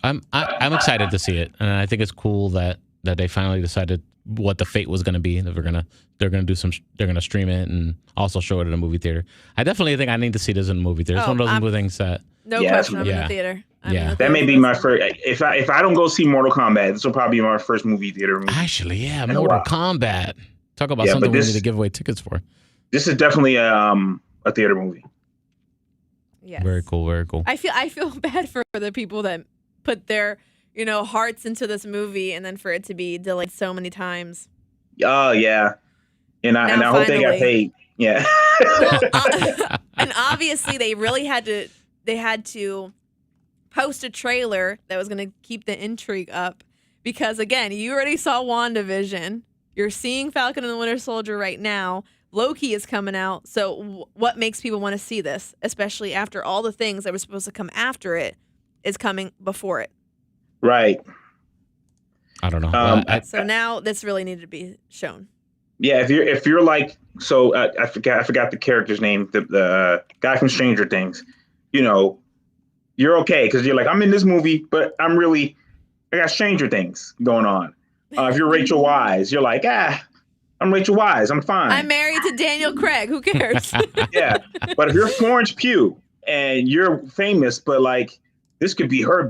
Speaker 1: I'm excited to see it, and I think it's cool that they finally decided what the fate was going to be. That they're gonna stream it and also show it in a movie theater. I definitely think I need to see this in a movie theater. It's
Speaker 2: Oh,
Speaker 1: one of those movie things that
Speaker 2: No
Speaker 3: Yeah,
Speaker 2: question. I'm in
Speaker 1: yeah.
Speaker 2: the theater.
Speaker 3: That may be my first. If I don't go see Mortal Kombat, this will probably be my first movie theater movie.
Speaker 1: actually, yeah,
Speaker 3: a
Speaker 1: Mortal
Speaker 3: while.
Speaker 1: Kombat. Talk about
Speaker 3: Yeah,
Speaker 1: something
Speaker 3: but
Speaker 1: we
Speaker 3: this-
Speaker 1: need to give away tickets for.
Speaker 3: This is definitely a theater movie.
Speaker 2: Yes.
Speaker 1: Very cool, very cool.
Speaker 2: I feel bad for the people that put their hearts into this movie and then for it to be delayed so many times.
Speaker 3: Oh yeah, and I
Speaker 2: Now
Speaker 3: hope they got
Speaker 2: finally.
Speaker 3: paid. Yeah.
Speaker 2: Well, and obviously they really had to post a trailer that was going to keep the intrigue up because, again, you already saw WandaVision. You're seeing Falcon and the Winter Soldier right now. Loki is coming out. So what makes people want to see this, especially after all the things that were supposed to come after it is coming before it?
Speaker 3: Right.
Speaker 1: I don't know.
Speaker 2: So now this really needed to be shown.
Speaker 3: Yeah, if you're like, so I forgot the character's name, the guy from Stranger Things. You know, you're okay because you're like, I'm in this movie, but I got Stranger Things going on. If you're Rachel Wise, you're like, I'm Rachel Wise, I'm fine.
Speaker 2: I'm married to Daniel Craig. Who cares?
Speaker 3: Yeah, but if you're Florence Pugh and you're famous, but like this could be her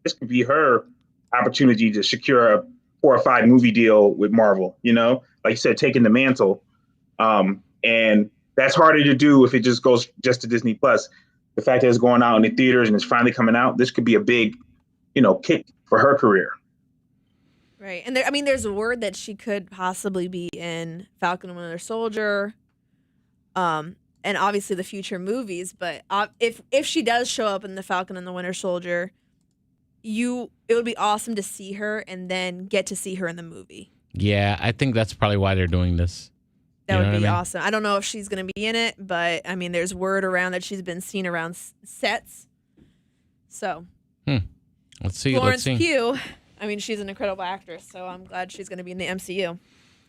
Speaker 3: this could be her opportunity to secure a 4 or 5 movie deal with Marvel. You know, like you said, taking the mantle, and that's harder to do if it just goes just to Disney Plus. The fact that it's going out in the theaters and it's finally coming out, this could be a big, kick for her career.
Speaker 2: Right. And there's a word that she could possibly be in Falcon and Winter Soldier, and obviously the future movies. But if she does show up in the Falcon and the Winter Soldier, it would be awesome to see her and then get to see her in the movie.
Speaker 1: Yeah, I think that's probably why they're doing this.
Speaker 2: That would be awesome. I don't know if she's going to be in it, but there's word around that she's been seen around sets. So,
Speaker 1: let's see.
Speaker 2: Florence Pugh. She's an incredible actress, so I'm glad she's going to be in the MCU.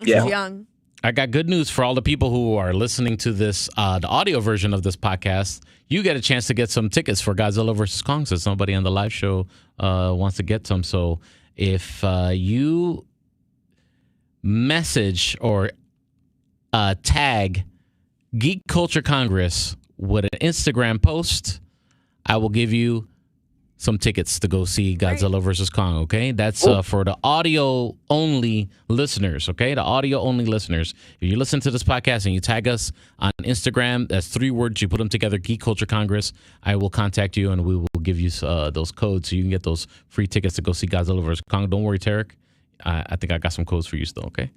Speaker 3: Yeah.
Speaker 2: She's young.
Speaker 1: I got good news for all the people who are listening to this, the audio version of this podcast. You get a chance to get some tickets for Godzilla vs Kong, since somebody on the live show wants to get some. So if you message or tag Geek Culture Congress with an Instagram post, I will give you some tickets to go see Godzilla vs Kong, okay? That's for the audio-only listeners, okay? The audio-only listeners. If you listen to this podcast and you tag us on Instagram, that's 3 words, you put them together, Geek Culture Congress, I will contact you and we will give you those codes so you can get those free tickets to go see Godzilla vs Kong. Don't worry, Tarek. I think I got some codes for you still, okay?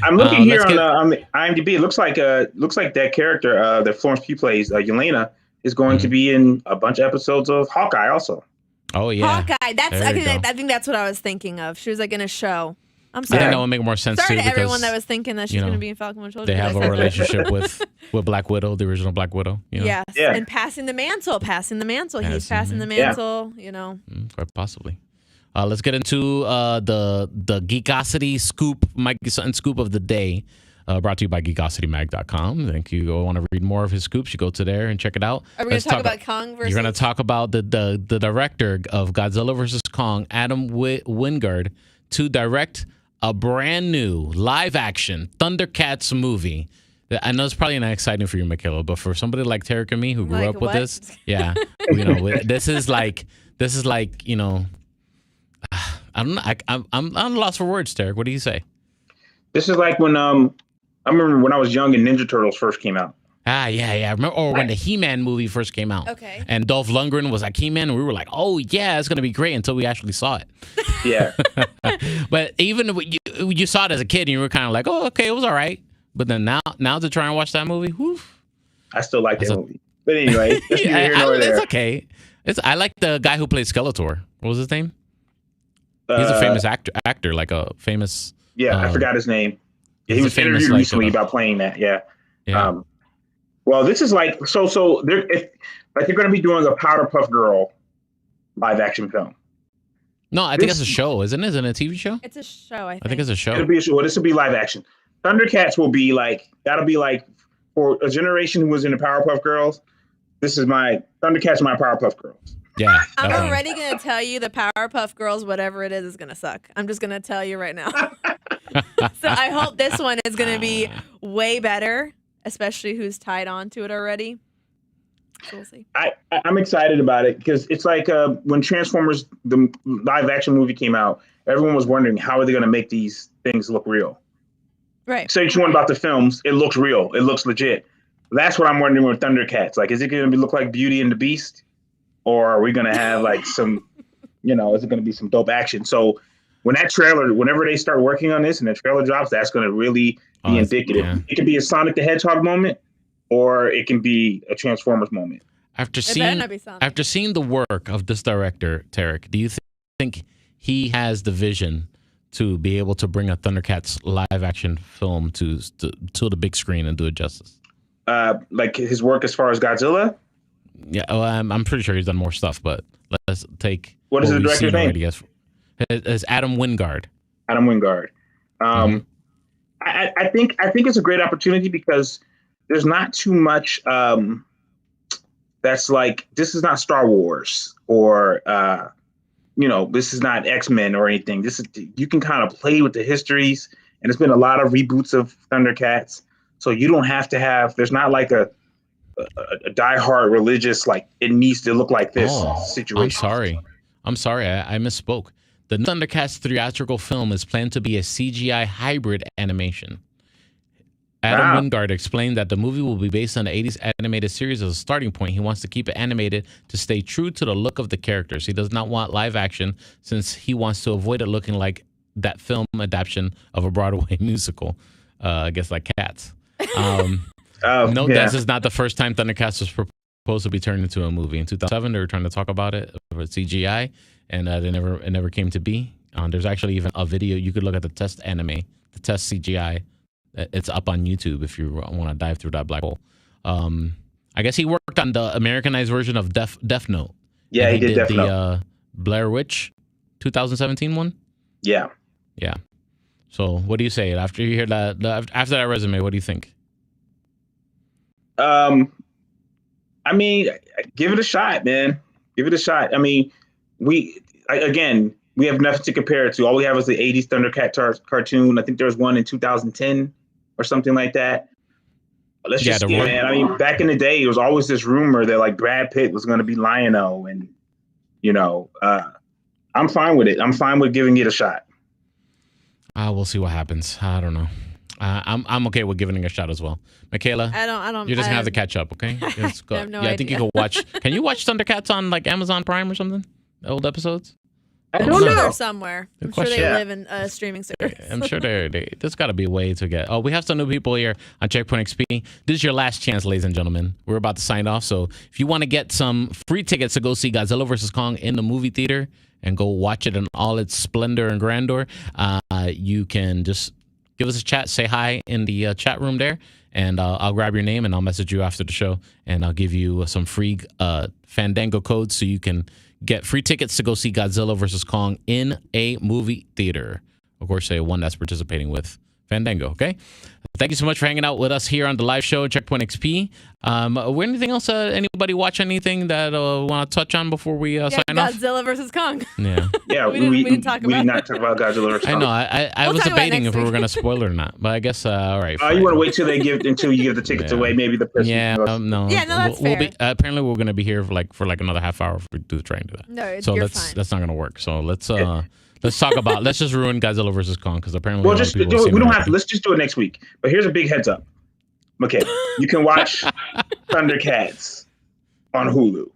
Speaker 3: I'm looking here on the IMDb. It looks like that character that Florence Pugh plays, Yelena, is going to be in a bunch of episodes of Hawkeye also.
Speaker 1: Oh, yeah.
Speaker 2: Hawkeye. I think that's what I was thinking of. She was like in a show. I'm
Speaker 1: I
Speaker 2: sorry.
Speaker 1: think that would make more sense
Speaker 2: Sorry
Speaker 1: too.
Speaker 2: to everyone that was thinking that she's going to be in Falcon and Winter Soldier.
Speaker 1: They have a relationship with Black Widow, the original Black Widow.
Speaker 2: Yes.
Speaker 3: Yeah.
Speaker 2: And passing the mantle. He's passing the mantle,
Speaker 1: Quite possibly. Let's get into the Geekosity scoop, Mike Sutton scoop of the day, brought to you by GeekosityMag.com. Thank you. Go want to read more of his scoops, you go to there and check it out.
Speaker 2: Are we going to talk about Kong versus...
Speaker 1: You're going to talk about the director of Godzilla vs. Kong, Adam Wingard, to direct a brand new live-action Thundercats movie. I know it's probably not exciting for you, Michaela, but for somebody like Tarek and me who grew up with this, this is like I don't know. I'm at a loss for words, Tarek. What do you say?
Speaker 3: This is like when I remember when I was young and Ninja Turtles first came out.
Speaker 1: Yeah. I remember, when the He-Man movie first came out.
Speaker 2: Okay.
Speaker 1: And Dolph Lundgren was like He-Man, and we were like, oh yeah, it's gonna be great until we actually saw it.
Speaker 3: Yeah.
Speaker 1: But even when you saw it as a kid, and you were kind of like, oh, okay, it was all right. But then now to try and watch that movie, whoo.
Speaker 3: I still like that movie. But anyway,
Speaker 1: it's okay. I like the guy who played Skeletor. What was his name? He's a famous actor, like a famous.
Speaker 3: Yeah, I forgot his name. Yeah, he was interviewed recently about playing that. Yeah. Well, this is like they're going to be doing a Powder Puff Girl live action film.
Speaker 1: No, I think it's a show, isn't it? Isn't it a TV show?
Speaker 2: It's a show. I
Speaker 1: think it's a show.
Speaker 3: It'll be a show. Well, this will be live action. Thundercats will be that'll be for a generation who was into Powerpuff Girls. This is Thundercats, my Powerpuff Girls.
Speaker 1: Yeah.
Speaker 2: I'm already going to tell you the Powerpuff Girls, whatever it is going to suck. I'm just going to tell you right now. So I hope this one is going to be way better, especially who's tied on to it already. So we'll see.
Speaker 3: I'm excited about it because it's like when Transformers, the live action movie came out, everyone was wondering how are they going to make these things look real.
Speaker 2: Right.
Speaker 3: Say what you want about the films, it looks real. It looks legit. That's what I'm wondering with Thundercats. Is it going to look like Beauty and the Beast? Or are we going to have some, is it going to be some dope action? So whenever they start working on this and the trailer drops, that's going to really be indicative. Yeah. It could be a Sonic the Hedgehog moment or it can be a Transformers moment.
Speaker 1: After
Speaker 2: It better
Speaker 1: seeing
Speaker 2: not be Sonic.
Speaker 1: after seeing the work of this director, Tarek, do you think he has the vision to be able to bring a Thundercats live action film to the big screen and do it justice?
Speaker 3: Like his work as far as Godzilla.
Speaker 1: Yeah, well, I'm pretty sure he's done more stuff, but let's take
Speaker 3: What is the
Speaker 1: we've
Speaker 3: director's
Speaker 1: seen
Speaker 3: name?
Speaker 1: already as Adam Wingard.
Speaker 3: Adam Wingard. I think it's a great opportunity because there's not too much that's like, this is not Star Wars or this is not X-Men or anything. This is, you can kind of play with the histories, and there's been a lot of reboots of Thundercats, so you don't have to have, there's not like a diehard religious, like it needs to look like this situation.
Speaker 1: I'm sorry, I misspoke. The Thundercats theatrical film is planned to be a CGI hybrid animation. Adam Wingard explained that the movie will be based on the 80s animated series as a starting point. He wants to keep it animated to stay true to the look of the characters. He does not want live action since he wants to avoid it looking like that film adaptation of a Broadway musical, I guess like Cats. This is not the first time Thundercats was proposed to be turned into a movie. In 2007, they were trying to talk about it with CGI, and it never came to be. There's actually even a video. You could look at the test anime, the test CGI. It's up on YouTube if you want to dive through that black hole. I guess he worked on the Americanized version of Death Note.
Speaker 3: Yeah, he did Death
Speaker 1: the
Speaker 3: Note.
Speaker 1: Blair Witch 2017 one.
Speaker 3: Yeah.
Speaker 1: Yeah. So what do you say after you hear that? After that resume, what do you think?
Speaker 3: I mean, give it a shot, man. Give it a shot. I mean, we have nothing to compare it to. All we have is the 80s Thundercat cartoon. I think there was one in 2010 or something like that. Let's just see, man. I mean, back in the day, it was always this rumor that like Brad Pitt was going to be Lion-O, and I'm fine with it. I'm fine with giving it a shot.
Speaker 1: We'll see what happens. I don't know. I'm okay with giving it a shot as well. Michaela,
Speaker 2: I don't.
Speaker 1: You're just gonna have to catch up, okay? Let's go.
Speaker 2: I have no
Speaker 1: I think you
Speaker 2: idea.
Speaker 1: can watch. Can you watch Thundercats on like Amazon Prime or something? The old episodes.
Speaker 3: I don't know.
Speaker 2: They're somewhere.
Speaker 1: Good
Speaker 2: I'm sure
Speaker 1: question.
Speaker 2: they live in a streaming service.
Speaker 1: I'm sure there's got to be a way to get. Oh, we have some new people here on Checkpoint XP. This is your last chance, ladies and gentlemen. We're about to sign off. So if you want to get some free tickets to go see Godzilla vs Kong in the movie theater and go watch it in all its splendor and grandeur, you can just give us a chat, say hi in the chat room there, and I'll grab your name and I'll message you after the show, and I'll give you some free Fandango codes so you can get free tickets to go see Godzilla vs Kong in a movie theater. Of course, one that's participating with Fandango, okay? Thank you so much for hanging out with us here on the live show, Checkpoint XP. Anything else? Anybody watch anything that want to touch on before we sign off?
Speaker 2: Godzilla vs Kong.
Speaker 1: Yeah.
Speaker 3: Yeah,
Speaker 2: we didn't talk about
Speaker 3: we did not talk about Godzilla vs.
Speaker 1: I
Speaker 3: Kong.
Speaker 1: know. I was
Speaker 2: talk about it
Speaker 1: debating
Speaker 2: next
Speaker 1: if we were
Speaker 2: week.
Speaker 1: going to spoil it or not, but I guess all right.
Speaker 3: You want to wait until you give the tickets
Speaker 1: Yeah.
Speaker 3: away? Maybe the person.
Speaker 1: Yeah, no.
Speaker 2: Yeah, no, that's
Speaker 1: we'll
Speaker 2: fair.
Speaker 1: be, apparently, we're going to be here for another half hour if we do try and do that.
Speaker 2: No,
Speaker 1: So
Speaker 2: you're
Speaker 1: that's
Speaker 2: fine.
Speaker 1: not going to work. So let's talk about. Let's just ruin Godzilla vs Kong because apparently.
Speaker 3: Well,
Speaker 1: a lot of
Speaker 3: just
Speaker 1: people
Speaker 3: do
Speaker 1: have
Speaker 3: it.
Speaker 1: seen
Speaker 3: We don't have
Speaker 1: already.
Speaker 3: to. Let's just do it next week. But here's a big heads up. Okay, you can watch Thundercats on Hulu.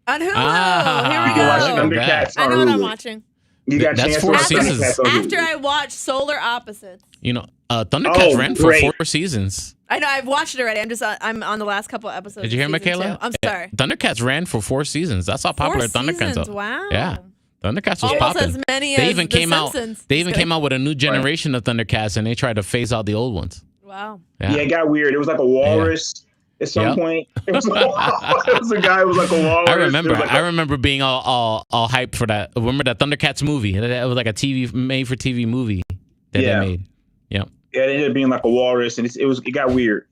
Speaker 2: On Hulu.
Speaker 1: Ah,
Speaker 2: Here we
Speaker 3: You can watch
Speaker 2: go.
Speaker 1: look at that.
Speaker 3: Thundercats
Speaker 2: I
Speaker 3: on
Speaker 2: know what I'm
Speaker 3: Hulu.
Speaker 2: watching.
Speaker 3: You got a
Speaker 1: That's
Speaker 3: chance to
Speaker 1: 4
Speaker 3: watch
Speaker 1: seasons.
Speaker 3: Thundercats on Hulu.
Speaker 2: After I watched Solar Opposites.
Speaker 1: Thundercats ran for
Speaker 3: great.
Speaker 1: 4 seasons.
Speaker 2: I know I've watched it already. I'm on the last couple episodes.
Speaker 1: Did you hear
Speaker 2: of season
Speaker 1: Michaela?
Speaker 2: 2. I'm sorry.
Speaker 1: Thundercats ran for 4 seasons. That's how popular
Speaker 2: 4
Speaker 1: Thundercats
Speaker 2: seasons.
Speaker 1: are.
Speaker 2: Wow.
Speaker 1: Yeah. Thundercats was
Speaker 2: Almost
Speaker 1: popping.
Speaker 2: as many
Speaker 1: They
Speaker 2: as
Speaker 1: even
Speaker 2: The
Speaker 1: came out.
Speaker 2: Simpsons.
Speaker 1: They even
Speaker 2: Just
Speaker 1: came out with a new generation of Thundercats, and they tried to phase out the old ones.
Speaker 2: Wow.
Speaker 3: Yeah, it got weird. It was like a walrus at some point. It was a guy who was like a walrus.
Speaker 1: I remember.
Speaker 3: There was like
Speaker 1: I remember being all hyped for that. Remember that Thundercats movie? It was like a made for TV movie that they made. Yep.
Speaker 3: Yeah, it ended up being like a walrus, and it got weird.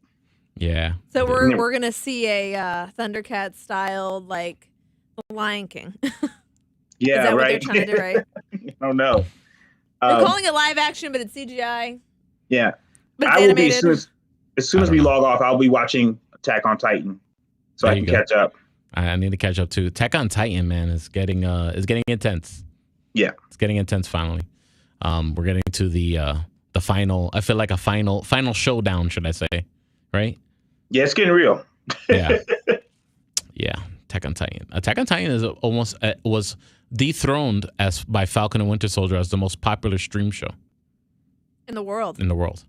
Speaker 1: Yeah.
Speaker 2: So we're gonna see a Thundercat style like The Lion King.
Speaker 3: Yeah,
Speaker 2: Is that what
Speaker 3: right.
Speaker 2: they're trying to do, right?
Speaker 3: I don't know.
Speaker 2: They're calling it live action, but it's CGI.
Speaker 3: Yeah,
Speaker 2: But it's
Speaker 3: I will be
Speaker 2: animated.
Speaker 3: as soon as we log off. I'll be watching Attack on Titan, so
Speaker 1: There
Speaker 3: I
Speaker 1: you
Speaker 3: can
Speaker 1: go.
Speaker 3: catch up.
Speaker 1: I need to catch up too. Attack on Titan, man, is getting intense.
Speaker 3: Yeah,
Speaker 1: It's getting intense finally. We're getting to the final. I feel like a final showdown, should I say? Right?
Speaker 3: yeah, it's getting real.
Speaker 1: Yeah. Yeah. Attack on Titan. Attack on Titan is almost was dethroned by Falcon and Winter Soldier as the most popular stream show
Speaker 2: In the world.
Speaker 1: in the world.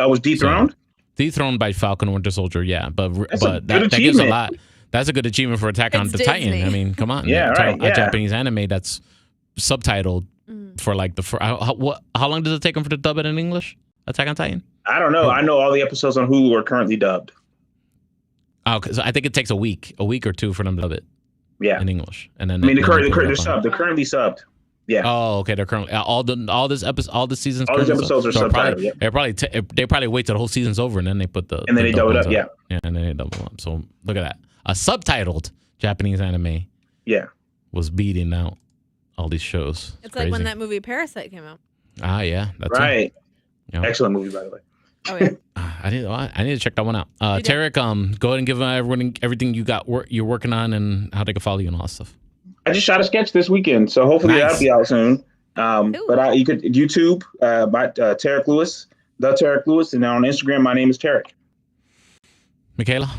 Speaker 3: I was dethroned.
Speaker 1: Dethroned by Falcon and Winter Soldier, yeah, but
Speaker 3: That's a
Speaker 1: that
Speaker 3: good
Speaker 1: gives a
Speaker 3: achievement.
Speaker 1: lot. That's a good achievement for Attack on
Speaker 2: It's
Speaker 1: the Titan.
Speaker 2: Disney.
Speaker 1: I mean, come on.
Speaker 3: Yeah, right,
Speaker 1: A
Speaker 3: yeah.
Speaker 1: Japanese anime that's subtitled for like how long does it take them for to dub it in English? Attack on Titan?
Speaker 3: I don't know. I know all the episodes on Hulu are currently dubbed.
Speaker 1: Oh, because I think it takes a week or two for them to dub it
Speaker 3: Yeah.
Speaker 1: in English, and then
Speaker 3: I mean,
Speaker 1: then
Speaker 3: they're
Speaker 1: they put it up on-
Speaker 3: subbed. They're currently subbed. Yeah.
Speaker 1: Oh, okay. They're currently all the seasons.
Speaker 3: All these episodes are subtitled. Yeah.
Speaker 1: They probably wait till the whole season's over and then they put the
Speaker 3: And then they double it up. Yeah.
Speaker 1: Yeah, and then they double up. So look at that. A subtitled Japanese anime
Speaker 3: Yeah.
Speaker 1: was beating out all these shows.
Speaker 2: It's like when
Speaker 1: crazy.
Speaker 2: that movie Parasite came out.
Speaker 1: Ah, yeah, that's it.
Speaker 3: Right.
Speaker 1: Yeah.
Speaker 3: Excellent movie, by the way.
Speaker 2: Oh yeah.
Speaker 1: I need to check that one out.
Speaker 2: You did.
Speaker 1: Tarek, go ahead and give everyone everything you got. You're working on and how they can follow you and all that stuff.
Speaker 3: I just shot a sketch this weekend, so hopefully
Speaker 1: Nice.
Speaker 3: that'll be out soon. But you could YouTube by Tarek Lewis, the Tarek Lewis, and on Instagram, my name is Tarek.
Speaker 1: Michaela?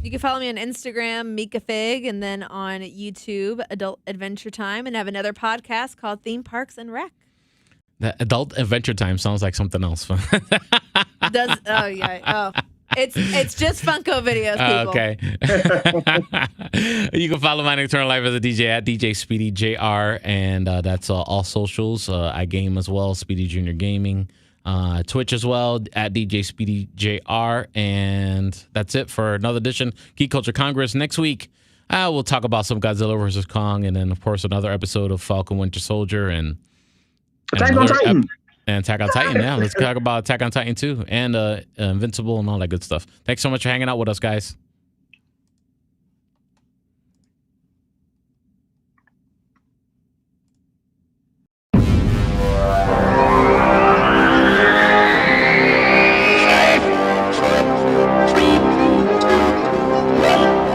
Speaker 2: You can follow me on Instagram, Mika Fig, and then on YouTube, Adult Adventure Time, and have another podcast called Theme Parks and Rec.
Speaker 1: That Adult Adventure Time sounds like something else.
Speaker 2: It's just Funko videos, people.
Speaker 1: Okay. You can follow my nocturnal life as a DJ at DJ Speedy JR, and that's all socials. I game as well, Speedy Junior Gaming. Twitch as well at DJ Speedy JR, and that's it for another edition Geek Culture Congress. Next week, we'll talk about some Godzilla vs Kong, and then of course another episode of Falcon Winter Soldier and
Speaker 3: Attack on Titan.
Speaker 1: And Attack on Titan, yeah. Let's talk about Attack on Titan too, and Invincible and all that good stuff. Thanks so much for hanging out with us, guys.